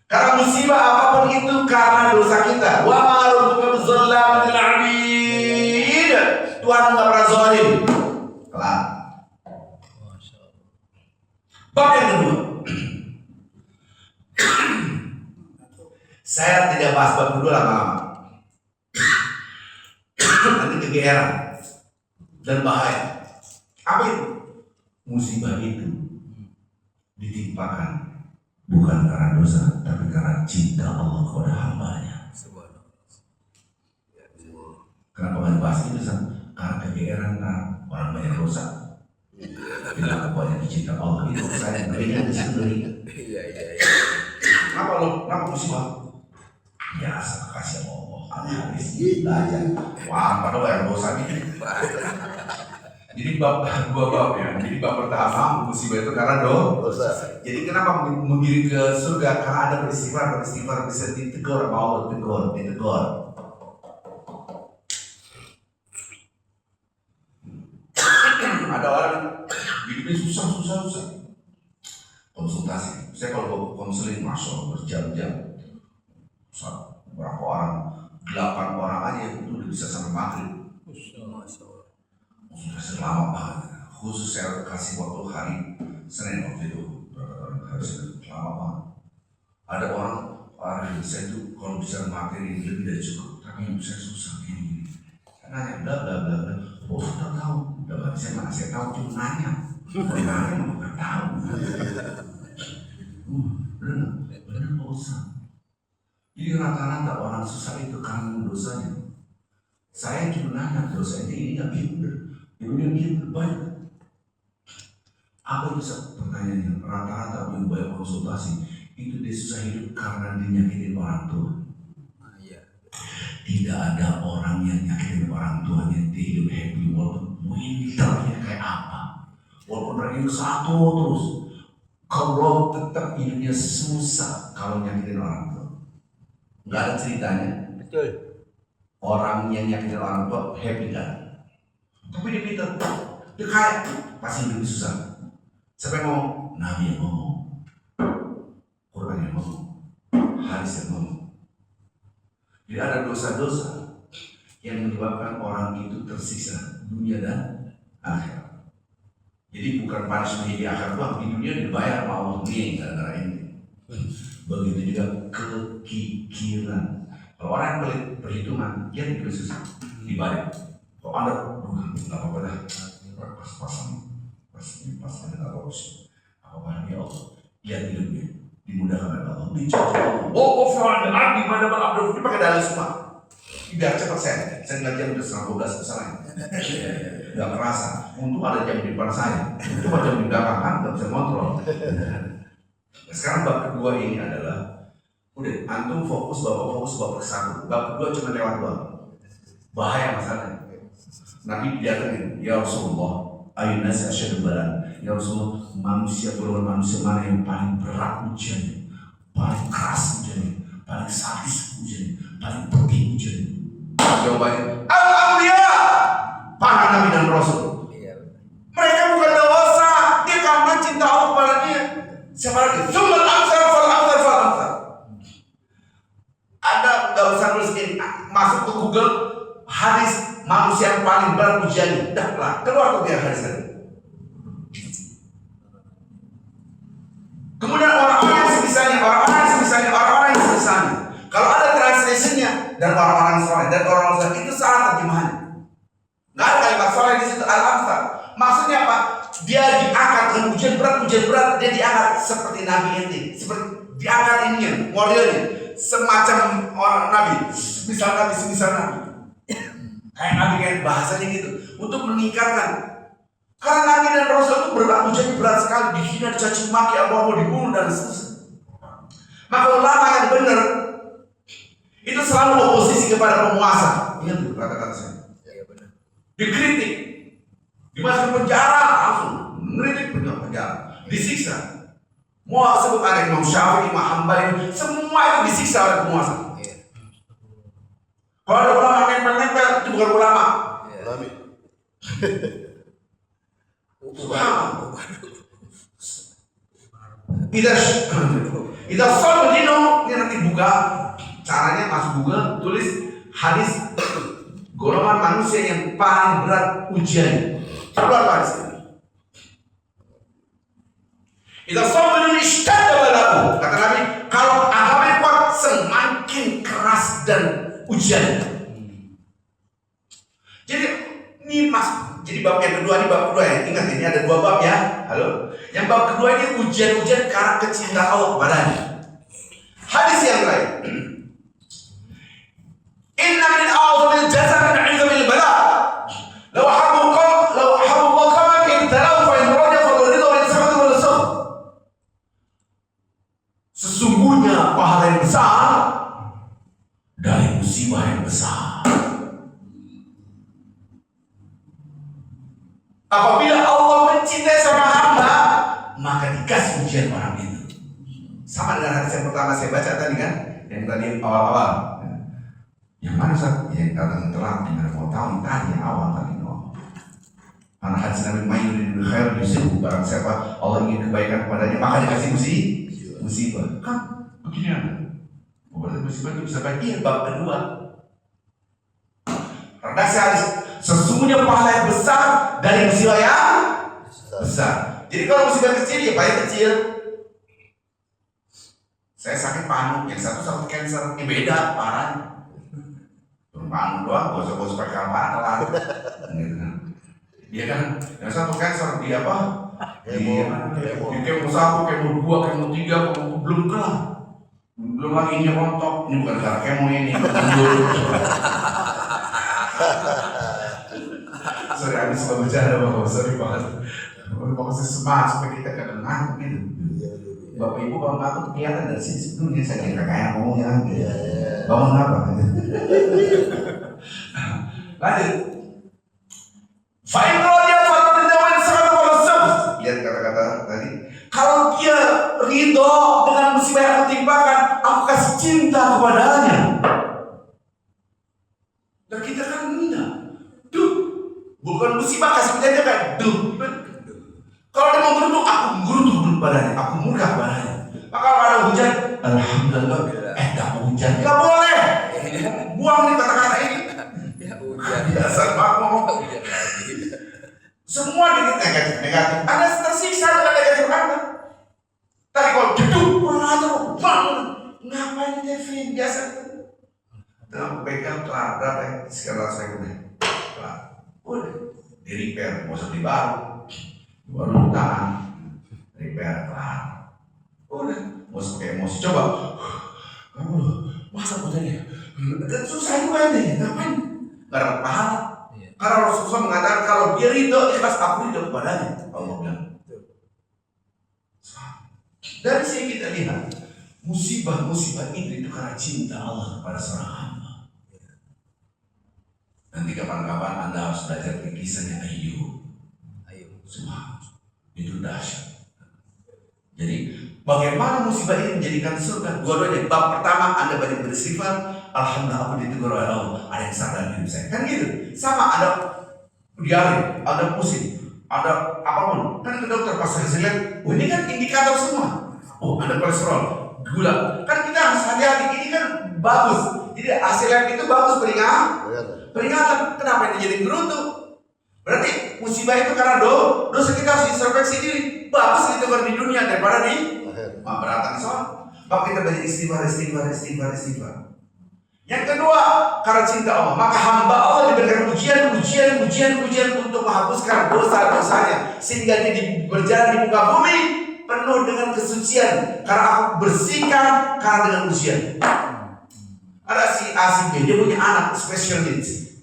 Karena musibah apapun itu karena dosa kita. Wa ma rabbuka bizallamin lil 'abid. Tuhan enggak pernah zalim. Kelar. Bab yang kedua. Saya tidak bahas bab kedua lama-lama. Nanti kegeeran dan bahaya. Apa itu? Musibah itu ditimpakan bukan karena dosa, tapi karena cinta Allah kepada hambanya. Kenapa nggak dibahas itu? Karena kegeeran orang banyak dosa. Bila banyak dicinta Allah itu saya berikan di sini. Kenapa musibah? Ya, kasih Allah. Habis belajar. Wah, padahal banyak dosa ini. Jadi bab ya. Jadi bab pertama musibah itu karena dosa. Jadi kenapa menggiring ke surga? Karena ada beristighfar bisa ditegur sama Allah, ditegur. Ada orang hidupnya susah. Konsultasi. Saya kalau konseling masuk berjam-jam. Berapa orang? 8 orang aja itu udah bisa sampai maghrib. Sudah selama banget. Khusus saya kasih waktu hari Senin waktu itu harus lama banget. Ada orang saya itu kalau bicara materi lebih dari cukup, tapi hidup saya susah gini. Saya nanya bla bla bla. Oh sudah tahu. Udah saya tahu cuma nanya. Nanya bukan tahu. Benar bosan. Jadi rata-rata orang susah itu karena dosanya. Saya cuma nanya dosa ini nggak benar. Ini banyak. Apa itu pertanyaannya? Rata-rata yang banyak konsultasi itu dia susah hidup karena dia nyakitin orang tua. Tidak ada orang yang nyakitin orang tuanya dia hidup happy walaupun winternya kayak apa, walaupun orang itu satu terus. Kalau tetap hidupnya susah kalau nyakitin orang tua. Nggak ada ceritanya. Betul. Orang yang nyakitin orang tua happy kan? Tapi dia pintar, dia kaya, pasti hidup susah. Siapa yang ngomong? Nabi yang ngomong, Quran yang ngomong, hadis yang ngomong. Jadi ada dosa-dosa yang menyebabkan orang itu tersiksa dunia dan akhirat. Jadi bukan punishment di akhirat doang, di dunia dibayar sama Allah nih gara-gara ini. Begitu juga kekikiran. Kalau orang yang pelit perhitungan, dia juga susah dibalik. Kalau Anda nggak apa-apa dah, pas ada nggak bagus, apa-apa ya Allah, lihat hidupnya, dimudahkan oleh Allah, dicatat Allah. Oh, Fir'aun dan Abdi mana bang Abdul, ini pakai dalil semua. Biar cepat saya ngajar udah 12 kesalahan, nggak merasa. Untuk ada jam di depan saya, itu jam di belakang kan nggak bisa kontrol. Sekarang bab kedua ini adalah, udah antum fokus bapak kesatu, bab kedua cuma lewat doang. Bahaya masalahnya. Nabi didatangin, ya Rasulullah, ayat nasi asyadu balan. Ya Rasulullah, manusia golongan manusia mana yang paling berat ujiannya? paling keras hujan, paling sadis hujan, paling pedih hujan? Jawabannya, al-anbiya, para nabi dan rasul. Mereka bukan dosa, dia karena cinta Allah kepada dia. Siapa lagi? Summal amsal fal amsal fal amsal. Anda nggak usah nulis ini, masuk ke Google hadis manusia yang paling berat ujiannya, dah keluar tuh dia hadis tadi. Kemudian orang-orang yang semisalnya, orang-orang yang semisalnya. Kalau ada translationnya dan orang-orang soleh dan orang-orang soleh itu salah terjemahannya. Nggak ada kalimat soleh di situ al-amsal. Maksudnya apa? Dia diangkat dengan ujian berat, dia diangkat seperti Nabi ini, seperti diangkat ininya, modelnya, semacam orang Nabi, semisal Nabi. Kayak Nabi kayak bahasanya gitu, untuk meningkatkan. Karena Nabi dan Rasul itu ujiannya berat sekali, dihina, dicaci maki, mau dibunuh dan seterusnya. Maka ulama yang benar itu selalu oposisi kepada penguasa. Ingat tuh kata-kata saya. Dikritik, dimasukkan penjara langsung, mengkritik penjara, disiksa. Mau sebut ada Imam Syafi'i, Imam Hambali, semua itu disiksa oleh penguasa. Kalau ada ulama nempel-nempel itu bukan ulama. Tidak soal dino, ini nanti buka caranya, masuk Google, tulis hadis golongan manusia yang paling berat ujian. Keluar hadis ini. Tidak soal dino ishtadda balahu. Kata Nabi, kalau agama kuat semakin keras dan ujian. Jadi ini jadi bab yang kedua, ini bab kedua ya. Ingat ini ada dua bab ya. Halo. Yang bab kedua ini ujian-ujian karena kecintaan Allah kepadanya. Hadis yang lain. Inna min a'zamil jazaa min 'izamil bala. Law ahabbu Allah kama ibtalahu fa in rada fa ridha wa in sabata wa nasab. Sesungguhnya pahala yang besar dari musibah yang besar. Apabila Allah mencintai sama hamba, maka dikasih ujian orang itu. Sama dengan hadis yang pertama saya baca tadi kan, yang tadi awal-awal. Yang mana Ustaz? Yang datang telat, yang mau tahu tadi yang awal tadi. Karena hadis Nabi Muhammad khair yusibu, barang siapa Allah ingin kebaikan kepadanya, maka dikasih musibah. Kan begini ada. Berarti musibah itu bisa baik. Iya, bab kedua. Redaksi hadis, sesungguhnya pahala yang besar dari musibah yang besar. Jadi kalau musibah kecil ya paling kecil. Saya sakit panu, yang satu sakit cancer, ini beda parah. Panu doang, gosok-gosok pakai alparan, gitu kan. Dia kan, yang satu cancer dia apa? Di kemo 1, kemo 2, kemo 3, belum kelar. Belum lagi ini rontok, ini bukan cara kemo ini. Sorry, habis suka bercanda bahwa sorry banget. Bahwa saya semangat supaya kita kadang ngantuk gitu. Bapak ibu kalau ngantuk kelihatan dari sini sebetulnya saya kira kayak ngomongnya gitu. Bangun apa? Lanjut. Fa'in rodia fa'in dawan sangat walasab. Lihat kata-kata tadi. Kalau dia ridho dengan musibah yang aku timpakan, aku kasih cinta kepadanya. Dan kita kan enggak. Bukan musibah kasih menjadi kan. Kalau dia mau gerutu, aku gerutu kepadanya, aku murka kepadanya. Maka kalau ada hujan, alhamdulillah. Tak mau hujan, nggak boleh. Buang nih kata-kata ini. Dasar makmum. Semua negatif. Anda tersiksa dengan negatif Anda. Tapi kalau duduk, kurang ajar, bangun. Ngapain Devin biasa? Dengan pegang kelar berapa ya? Sekarang saya udah. Udah di repair, mau seperti baru tahan repair kelar. Udah mau pakai emosi coba. Masa modelnya susah juga ini, ngapain? Gak dapat pahala. Karena Rasulullah mengatakan kalau dia ridho ikhlas, aku ridho kepadanya. Allah bilang. Dari sini kita lihat musibah-musibah itu karena cinta Allah kepada seorang hamba. Nanti kapan-kapan Anda harus belajar kisahnya Ayub. Semua itu dahsyat. Jadi bagaimana musibah ini menjadikan surga? Dua-duanya. Bab pertama, Anda banyak beristighfar, alhamdulillah aku ditegur oleh Allah, ada yang sadar hidup saya. Kan gitu. Sama ada diare, ada pusing, ada apapun. Kan ke dokter pas hasilnya, oh ini kan indikator semua. Oh ada kolesterol, gula. Kan kita harus hati-hati. Ini kan bagus. Jadi hasil lab itu bagus peringatan. Kenapa ini jadi gerutu? Berarti musibah itu karena dosa kita harus introspeksi diri. Bagus ditegur di dunia daripada di beratan soal. Maka kita banyak istighfar. Yang kedua, karena cinta Allah, maka hamba Allah diberikan ujian untuk menghapuskan dosa-dosanya, sehingga dia berjalan di muka bumi penuh dengan kesucian. Karena aku bersihkan karena dengan ujian. Ada si A si B, dia punya anak special needs,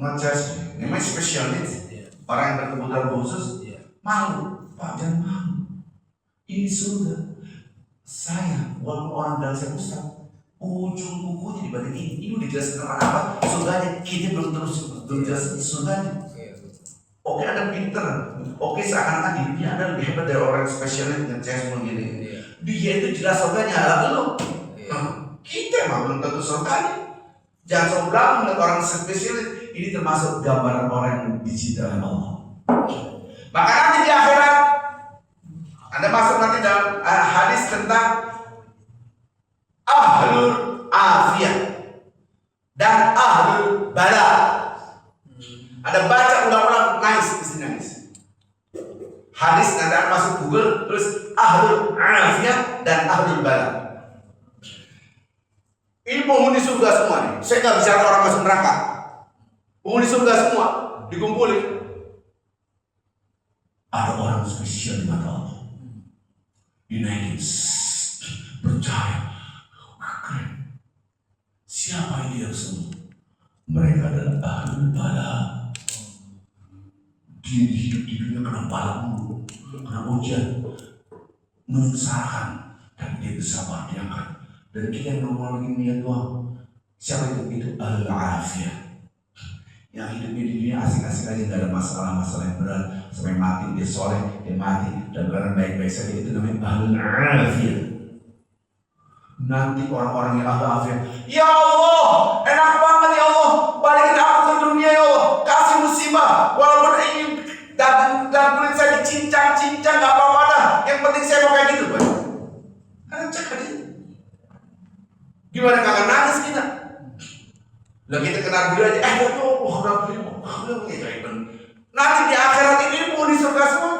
namanya special needs. Orang yang berkebutuhan khusus, malu, Pak jangan malu. Ini surga. Saya, walaupun orang bilang saya ustaz, ujung kukunya dibanding ini udah jelaskan apa? Surganya, kita belum jelas surganya. Oke ada pinter, oke seakan-akan hidupnya ada lebih hebat dari orang spesialis dengan saya semua gini. Dia itu jelas surganya adalah lo. Kita mah belum tentu surganya. Jangan sok belakang melihat orang spesialis. Ini termasuk gambaran orang yang dicintai oleh Allah. Maka nanti di akhirat Anda masuk nanti dalam hadis tentang ahlul afiyah dan ahlul bala. Ada baca ulang-ulang nangis di sini nangis. Hadis Anda masuk Google terus ahlul afiyah dan ahlul bala. Ini penghuni surga semua nih. Saya nggak bicara orang masuk neraka. Penghuni surga semua dikumpulin. Ada orang spesial di mata Allah. Dinaikin, percaya, keren. Siapa ini yang semua? Mereka adalah ahlul bala. Dia hidup di dunia kena bala mulu, kena ujian, menyengsarakan, dan dia bersabar diangkat. Dan kita yang normal lagi niat doang. Siapa itu? Itu al-afiyah. Yang hidupnya di dunia asik-asik aja, gak ada masalah-masalah yang berat. Sampai mati, dia soleh, dia mati, dan barang baik-baik saja. Itu namanya al-afiyah. Nanti orang-orang yang al-afiyah, ya Allah, enak banget ya Allah, balikin aku ke dunia ya Allah, kasih musibah. Walaupun ini dan kulit saya dicincang-cincang, gak apa-apa dah. Yang penting saya mau kayak gitu, Pak. Karena cakap aja. Gimana kagak nangis kita? Lah kita kena dulu aja, nanti di akhirat ini mau di surga semua.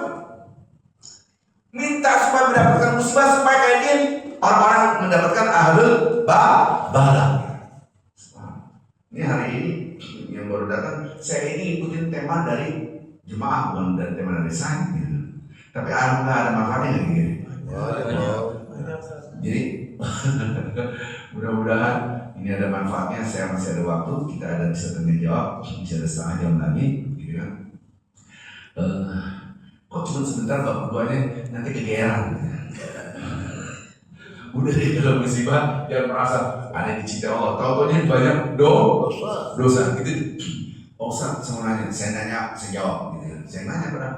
Minta supaya mendapatkan musibah supaya kayak dia orang-orang mendapatkan ahlul bala. Ini hari ini yang baru datang, saya ini ikutin tema dari jemaah bukan dari tema dari saya. Gitu. Tapi nggak ada manfaatnya kayak gini. Jadi mudah-mudahan ini ada manfaatnya. Saya masih ada waktu, kita ada bisa tanya jawab, bisa ada setengah jam lagi, gitu kan? Kok cuma sebentar Pak berduanya nanti kegeeran. Udah deh kalau musibah jangan merasa ada yang dicintai Allah. Tahu-taunya banyak dosa. Gitu. Pak Ustaz, saya mau nanya, saya nanya, saya jawab. Gitu. Saya nanya pada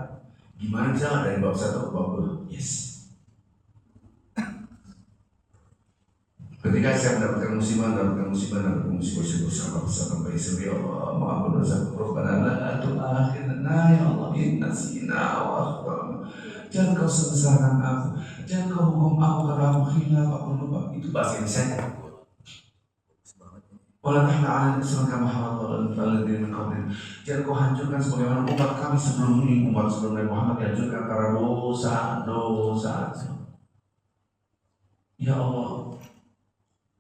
gimana bisa dari bab 1 ke bab 2? Yes. Ketika saya mendapatkan musibah, syukur sama bersama baik suri Allah, maafkan dosa Rabbana la tu'akhidna ya Allah in nasina wa akhtana. Jangan kau sebesarkan aku, jangan kau hukum aku karena aku khilaf, aku lupa. Itu bahasa Indonesia. Wala tahna 'ala nafsina kama hamalna 'ala alladziina min qablina. Jangan kau hancurkan sebagaimana umat kami sebelum ini, umat sebelum Nabi Muhammad dihancurkan karena dosa. Ya Allah,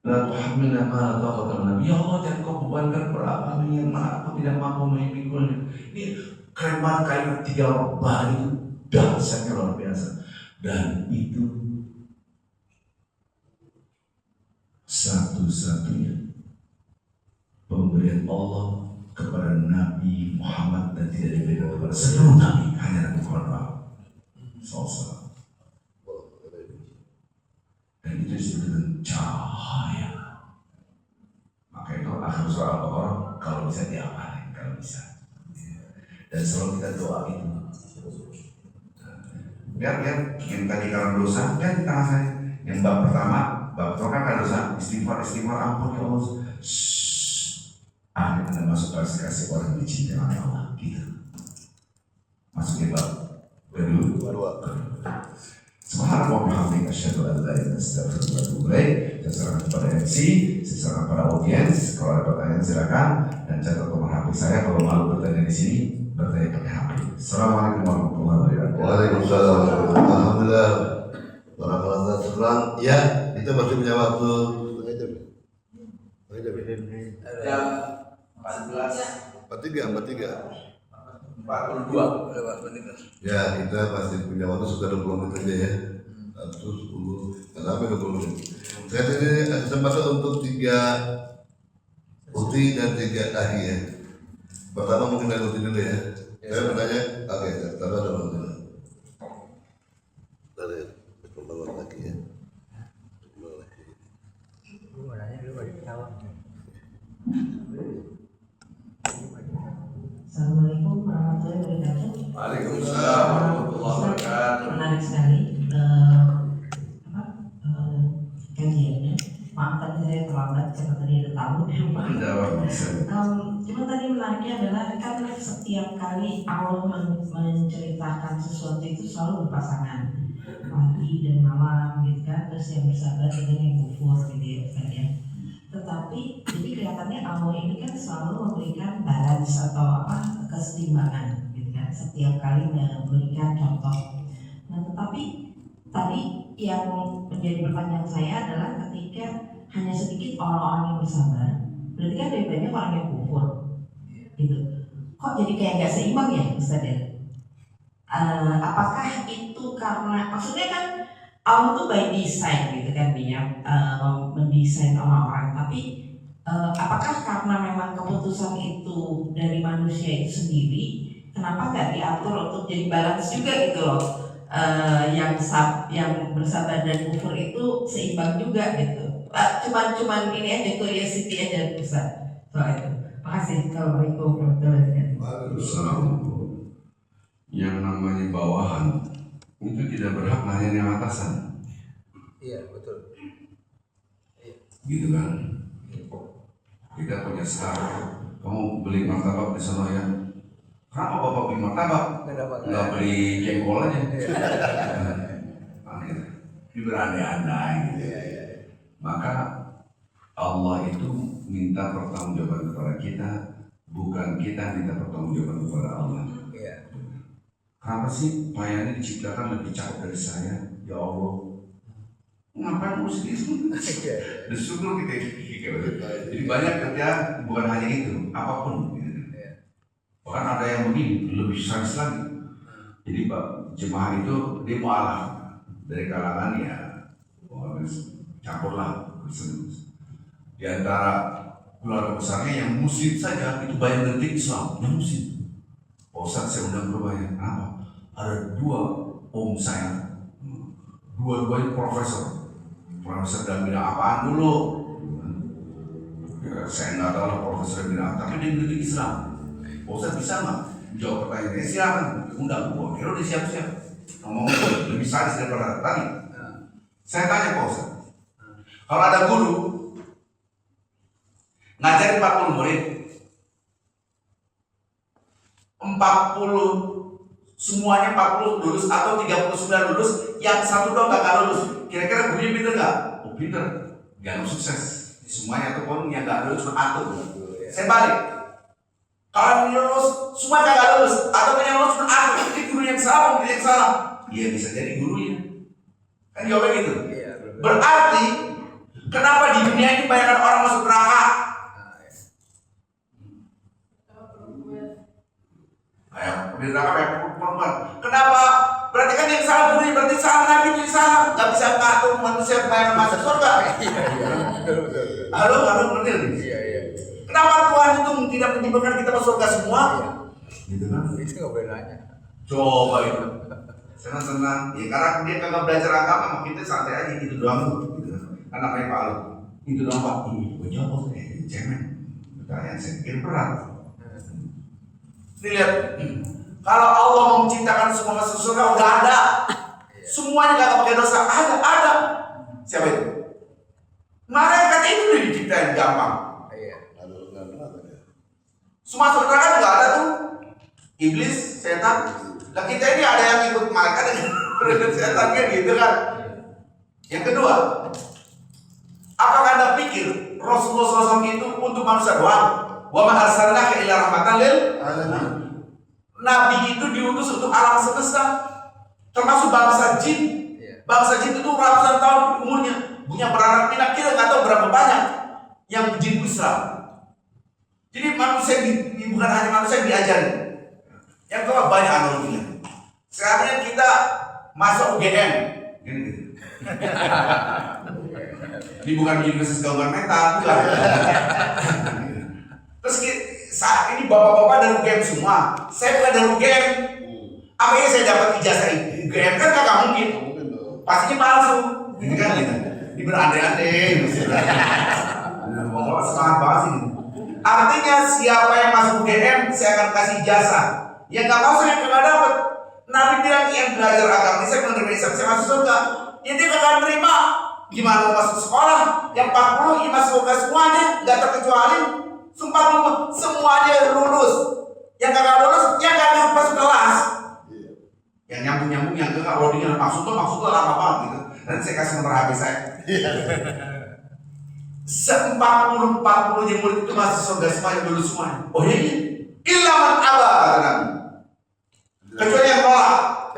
la tuhammilna ma la taqata lana. Ya Allah, jangan kau bebankan berat kami yang aku tidak mampu memikulnya. Ini keren banget kalimat 3 bar itu dahsyatnya luar biasa. Dan itu satu-satunya pemberian Allah kepada Nabi Muhammad dan tidak diberikan kepada seluruh Nabi, hanya Nabi Muhammad SAW. Dan itu disebut dengan cahaya. Maka itu akhir surah Al-Baqarah kalau bisa diamalkan, kalau bisa. Dan selalu kita doa itu. Biar yang tadi karena dosa, lihat di tangan saya. Yang bab pertama kan karena dosa, istighfar ampun ya Allah. Anda masuk kasih orang dicintai oleh Allah, gitu. Masuk ke bab kedua. Subhanallah wa bihamdihi asyhadu an la ilaha illa anta astaghfiruka wa atubu ilaik. Saya kepada MC, saya pada audiens. Kalau ada pertanyaan silakan dan catat nomor HP saya. Kalau malu bertanya di sini, bertanya pakai HP. Assalamualaikum warahmatullahi wabarakatuh. Waalaikumsalam warahmatullahi wabarakatuh. Alhamdulillah. Barakallahu sekarang ya kita masih punya waktu. Jam 14. 43. 42. Ya kita masih punya waktu sekitar 20 menit aja ya. 10 sampai 20 menit. Saya ini kesempatan untuk 3 uti dan 3 ahi ya. Pertama mungkin dari uti dulu ya. Saya bertanya, oke, pertama ada waktu. Dari pembangun lagi ya. Assalamualaikum warahmatullahi wabarakatuh. Waalaikumsalam warahmatullahi wabarakatuh. Menarik sekali kajiannya. Maaf tadi saya terlambat karena tadi ada tamu di rumah. Cuma tadi menariknya adalah kan setiap kali Allah menceritakan sesuatu itu selalu berpasangan, pagi dan malam gitu kan, terus yang bersabar dengan yang kufur gitu ya Ustaz ya. Tetapi jadi kelihatannya Allah ini kan selalu memberikan balance atau keseimbangan gitu kan, setiap kali memberikan contoh. Nah tetapi tadi yang menjadi pertanyaan saya adalah ketika hanya sedikit orang-orang yang bersabar, berarti kan lebih banyak orang yang kufur gitu. Kok jadi kayak nggak seimbang ya Ustaz ya? Apakah itu karena maksudnya kan Allah tuh by design gitu kan dia mendesain orang-orang, tapi apakah karena memang keputusan itu dari manusia itu sendiri, kenapa nggak diatur untuk jadi balance juga gitu loh, yang bersabar dan kufur itu seimbang juga gitu. Cuman ini aja curiosity aja Ustaz soal itu. Makasih. Assalamualaikum warahmatullahi wabarakatuh. Yang namanya bawahan itu tidak berhak melayani yang atasan. Iya betul. Gitu kan? Kita punya staff. Kamu beli martabak di sana ya? Kenapa bapak beli martabak? Nggak beli jengkol aja. Ini berandai-andai gitu. Maka Allah itu minta pertanggungjawaban kepada kita, bukan kita minta pertanggungjawaban kepada Allah. Kenapa sih Pak Yani diciptakan lebih cakep dari saya? Ya Allah, ngapain harus gitu? Bersyukur kita gitu. Jadi banyak kerja bukan hanya itu, apapun. Gitu. Bahkan ada yang begini lebih sadis lagi. Jadi Pak jemaah itu dia mualaf dari kalangan ya, campurlah. Di antara keluarga besarnya yang muslim saja itu banyak dari Islam yang muslim. Ustaz saya undang berbayar, kenapa? Ada 2 om saya, dua-duanya profesor dalam bidang apaan dulu? Ya, saya nggak tahu lah profesor bidang, tapi dia mendidik Islam. Ustaz bisa nggak jawab pertanyaannya? Silakan, undang gua. Kira udah siap-siap. Ngomong lebih sadis daripada tadi. Saya tanya Pak Ustaz, kalau ada guru ngajarin 40 murid, 40 semuanya 40 lulus atau 39 lulus, yang satu doang gak lulus, kira-kira gurunya pinter gak? Oh pinter, gak sukses semuanya, ataupun yang gak lulus cuma atuh. Saya balik, kalau yang lulus semua gak lulus atau yang lulus cuma atuh, ini guru yang salah, guru yang salah. Iya bisa jadi gurunya, kan jawabnya gitu. Berarti kenapa di dunia ini banyak orang masuk neraka? Kenapa? Berarti kan yang salah guru, berarti salah nabi itu yang salah. Gak bisa ngatur manusia bayar masuk surga. Halo, ngerti? Kenapa Tuhan itu tidak menyebabkan kita masuk surga semua? Gitu kan? Itu nggak boleh nanya. Coba itu. Senang-senang. Ya karena dia kagak belajar agama, maka kita santai aja gitu doang. Gitu. Kan namanya Pak Alu. Itu doang Pak. Gue jawab cemen. Pertanyaan saya pikir berat. Ini lihat, kalau Allah menciptakan semua masuk surga udah ada, Semuanya kagak pakai dosa. Ada. Siapa itu? Malaikat itu udah diciptain gampang. Iya. Semua masuk neraka juga ada tuh. Iblis, setan. Lah kita ini ada yang ikut malaikat dengan setan kan gitu kan. Yang kedua, apakah Anda pikir Rasulullah SAW itu untuk manusia doang? Wa ma arsalnaka illa rahmatan lil alamin. Nabi itu diutus untuk alam semesta, termasuk bangsa jin. Bangsa jin itu ratusan tahun umurnya, punya beranak pinak, kita nggak tahu berapa banyak yang jin Islam. Jadi manusia bukan hanya manusia yang diajari. Yang kedua banyak analoginya. Sekarang kita masuk UGM. Ini bukan universitas gabungan mental, bukan. Terus saat ini bapak-bapak dari UGM semua. Saya bukan dari UGM. Apakah saya dapat ijazah UGM? Kan kagak mungkin. Pastinya palsu. Ini kan gitu. Ini berandai-andai. Bapak semangat banget sih. Artinya siapa yang masuk UGM, saya akan kasih ijazah. Yang nggak mau saya nggak dapat. Nabi bilang yang belajar agama ini saya menerima Islam, saya masuk surga. Ya dia nggak terima. Gimana mau masuk sekolah? Yang 40 yang masuk surga semuanya nggak terkecuali. Sumpah semuanya lulus. Yang nggak lulus, yang nggak masuk kelas. Yang nyambung yang enggak loadingnya maksudnya lama banget gitu. Dan saya kasih nomor HP saya. 40 yang murid itu masuk surga semuanya lulus semuanya. Oh iya. Illa man aba kata Nabi. Kecuali yang menolak.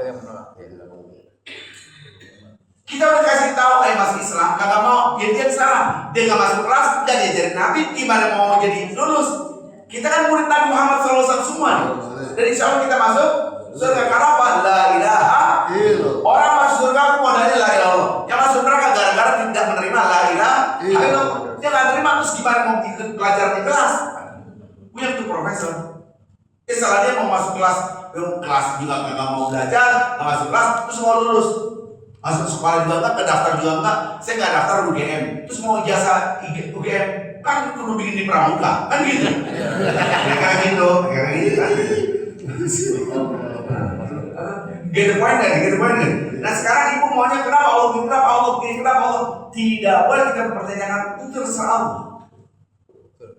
Kita udah kasih tahu masuk Islam, kagak mau, dia salah. Dia nggak masuk kelas, nggak diajarin Nabi, gimana mau jadi lulus? Kita kan murid Nabi Muhammad SAW semua nih. Dan insya Allah kita masuk surga karena apa? La ilaha illallah. Orang masuk surga modalnya la ilaha illallah. Yang masuk neraka gara-gara tidak menerima la ilaha illallah. Dia nggak terima, terus gimana mau ikut pelajaran di kelas? Punya tuh profesor. Salah dia mau masuk kelas juga nggak mau belajar, nggak masuk kelas, terus mau lulus. Masuk sekolah juga enggak, ke daftar juga enggak. Saya nggak daftar UGM. Terus mau jasa UGM, kan perlu bikin di pramuka, kan gitu. Kayak gitu kan. Get the point kan? Nah sekarang ibu maunya kenapa Allah begini, kenapa Allah? Tidak boleh kita mempertanyakan, itu terserah Allah.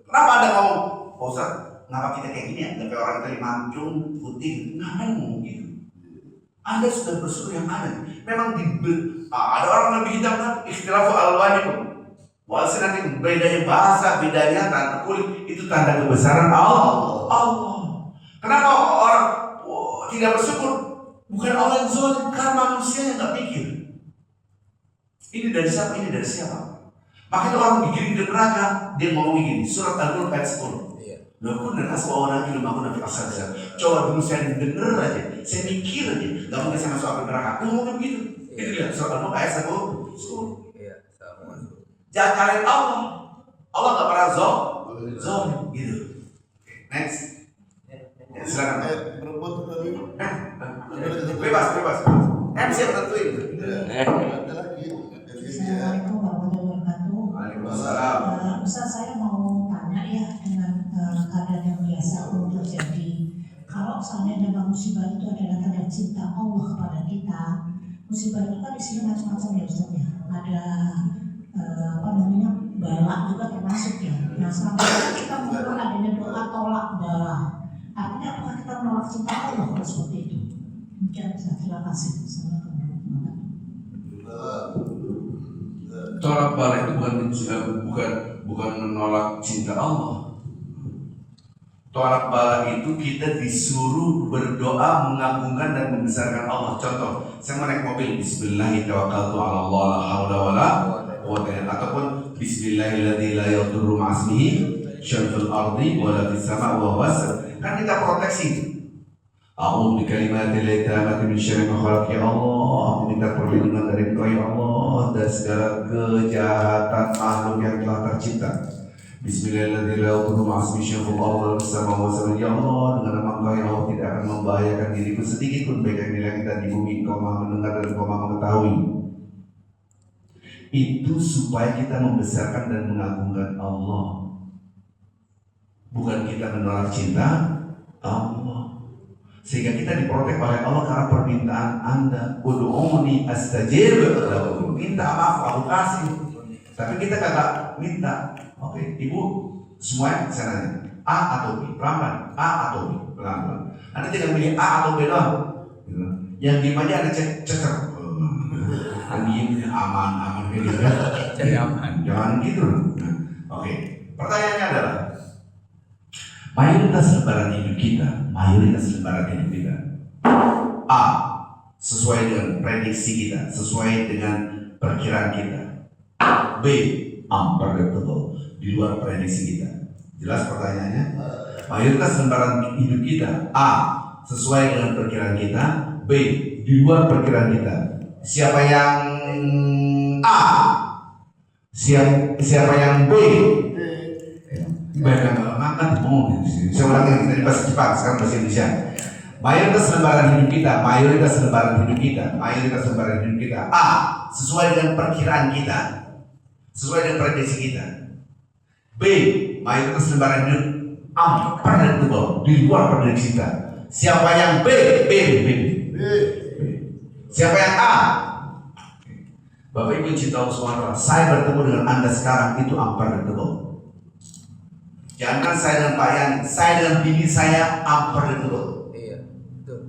Kenapa Anda ngomong, oh Ustaz, kenapa kita kayak gini ya? Nggak kayak orang dari mancung, putih, ngapain ngomong gitu? Anda sudah bersyukur yang ada. Memang ada orang lebih hitam kan? Ikhtilafu alwanikum. Walaupun nanti bedanya bahasa, bedanya tanda kulit, itu tanda kebesaran Allah. Kenapa orang tidak bersyukur? Bukan Allah yang zalim, karena manusia yang nggak pikir. Ini dari siapa? Makanya orang digiring ke neraka, dia ngomong gini, surat Al-Mulk ayat 10. Lalu dan aswa orang itu aku nabi asal. Coba dulu saya denger aja, saya mikir aja, nggak mungkin saya masuk api neraka. Ngomongnya begitu. Itu dia surat Al-Mulk ayat 10. Jangan kalian Allah nggak pernah zon, gitu. Next. Silakan. Bebas. MC yang tentuin. Assalamualaikum warahmatullahi wabarakatuh. Waalaikumsalam. Ustaz, saya mau tanya ya dengan keadaan yang biasa umum terjadi. Kalau misalnya dalam musibah itu adalah tanda cinta Allah kepada kita, musibah itu kan isinya macam-macam ya Ustaz ya. Ada bala juga termasuk ya. Nah sampai kita mengenal adanya doa tolak bala. Artinya apakah kita menolak cinta Allah kalau seperti itu? Mungkin terima kasih. Tolak bala itu bukan menolak cinta Allah. Tolak bala itu kita disuruh berdoa mengagungkan dan membesarkan Allah. Contoh, saya mau naik mobil, Bismillahirrahmanirrahim, la haula wala quwwata illa billah, ataupun Bismillahirrahmanirrahim, la yadurru ma'asmihi syai'un fil ardi wala fis sama'i wa huwas. Kan kita proteksi. A'udzu bikalimatillahi tammati min syarri ma khalaq. Ya Allah, aku minta perlindungan dari Engkau ya Allah dari segala kejahatan makhluk yang telah tercipta. Bismillahirrahmanirrahim. Ya Allah, dengan nama Engkau ya Allah tidak akan membahayakan diriku sedikit pun, baik yang di langit dan di bumi. Engkau Maha mendengar dan Engkau Maha mengetahui. Itu supaya kita membesarkan dan mengagungkan Allah, bukan kita menolak cinta Allah. Sehingga kita diprotek oleh Allah karena permintaan Anda. Ud'uni astajib lakum. Minta maaf aku kasih. Tapi kita kagak minta. Oke, Ibu semuanya saya nanya, A atau B? Pelan-pelan. A atau B? Pelan-pelan. Anda tinggal pilih A atau B doang. Yang diem aja ada cecer. Diem aman gitu kan. Jadi aman. Jangan gitu. Oke. Pertanyaannya adalah mayoritas lembaran hidup kita A. Sesuai dengan prediksi kita, sesuai dengan perkiraan kita. B. Unpredictable, di luar prediksi kita. Jelas pertanyaannya? Mayoritas lembaran hidup kita A. Sesuai dengan perkiraan kita. B. Di luar perkiraan kita. Siapa yang A? Siapa yang B? Banyak ngangkat mau di sini. Saya ulangi kita bahasa Jepang, sekarang bahasa Indonesia. Mayoritas lembaran hidup kita A. Sesuai dengan perkiraan kita, sesuai dengan prediksi kita. B. Mayoritas lembaran hidup unpredictable, di luar prediksi kita. Siapa yang B? B. Siapa yang A? Bapak Ibu cinta Allah SWT, saya bertemu dengan Anda sekarang itu unpredictable. Jangan saya dengan Pak Yani, saya dengan bini saya unpredictable. Iya, betul.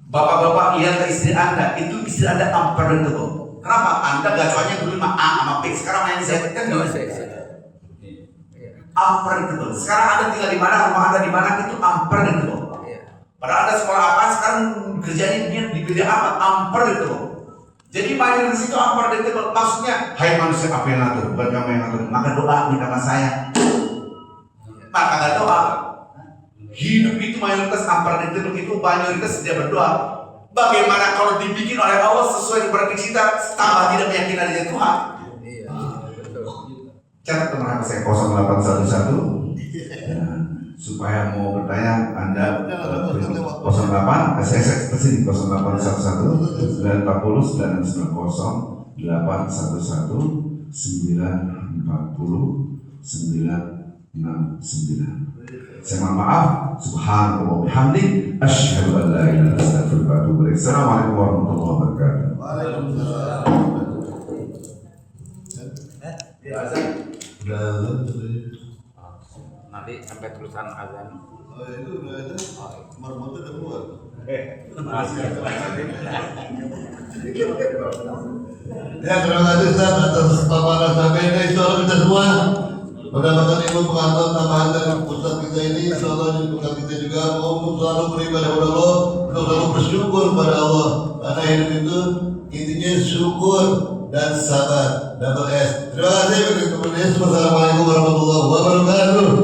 Bapak-bapak lihat ke istri Anda, itu istri Anda unpredictable. Kenapa? Anda gacoannya dulu sama A sama B, sekarang main Z kan Nggak gimana? usah. Unpredictable. Sekarang Anda tinggal di mana, rumah Anda di mana, itu unpredictable. Iya. Padahal Anda sekolah apa, sekarang kerjanya dia di bidang apa? Unpredictable. Jadi mayoritas itu unpredictable. Maksudnya, hai manusia apa yang ngatur? Bukan kamu yang ngatur. Maka doa minta sama saya. Maka nggak doa. Hidup itu mayoritas unpredictable, itu mayoritas dia berdoa. Bagaimana kalau dibikin oleh Allah sesuai dengan prediksi kita, tambah tidak meyakinkan dengan Tuhan. Iya, betul. Catat nomor HP saya 0811 ya, supaya mau bertanya Anda 08 saya kesini 0811 940 990 811 940 969. Saya mohon maaf. Subhanallah wa bihamdi, asyhadu an la ilaha illa anta, astaghfiruka wa atubu ilaik. Assalamualaikum warahmatullahi wabarakatuh. Waalaikumsalam. Ya, azan. Nanti sampai terusan azan. Oh, itu udah ada. Marmotnya udah keluar. Ya, terima kasih Ustaz atas paparan sampai ini. Insyaallah kita semua mendapatkan ilmu pengetahuan tambahan dari Ustaz kita ini. Insyaallah kita juga mau selalu beribadah kepada Allah, selalu bersyukur pada Allah. Karena hidup itu intinya syukur dan sabar. Double S. Terima kasih. Assalamualaikum warahmatullahi wabarakatuh.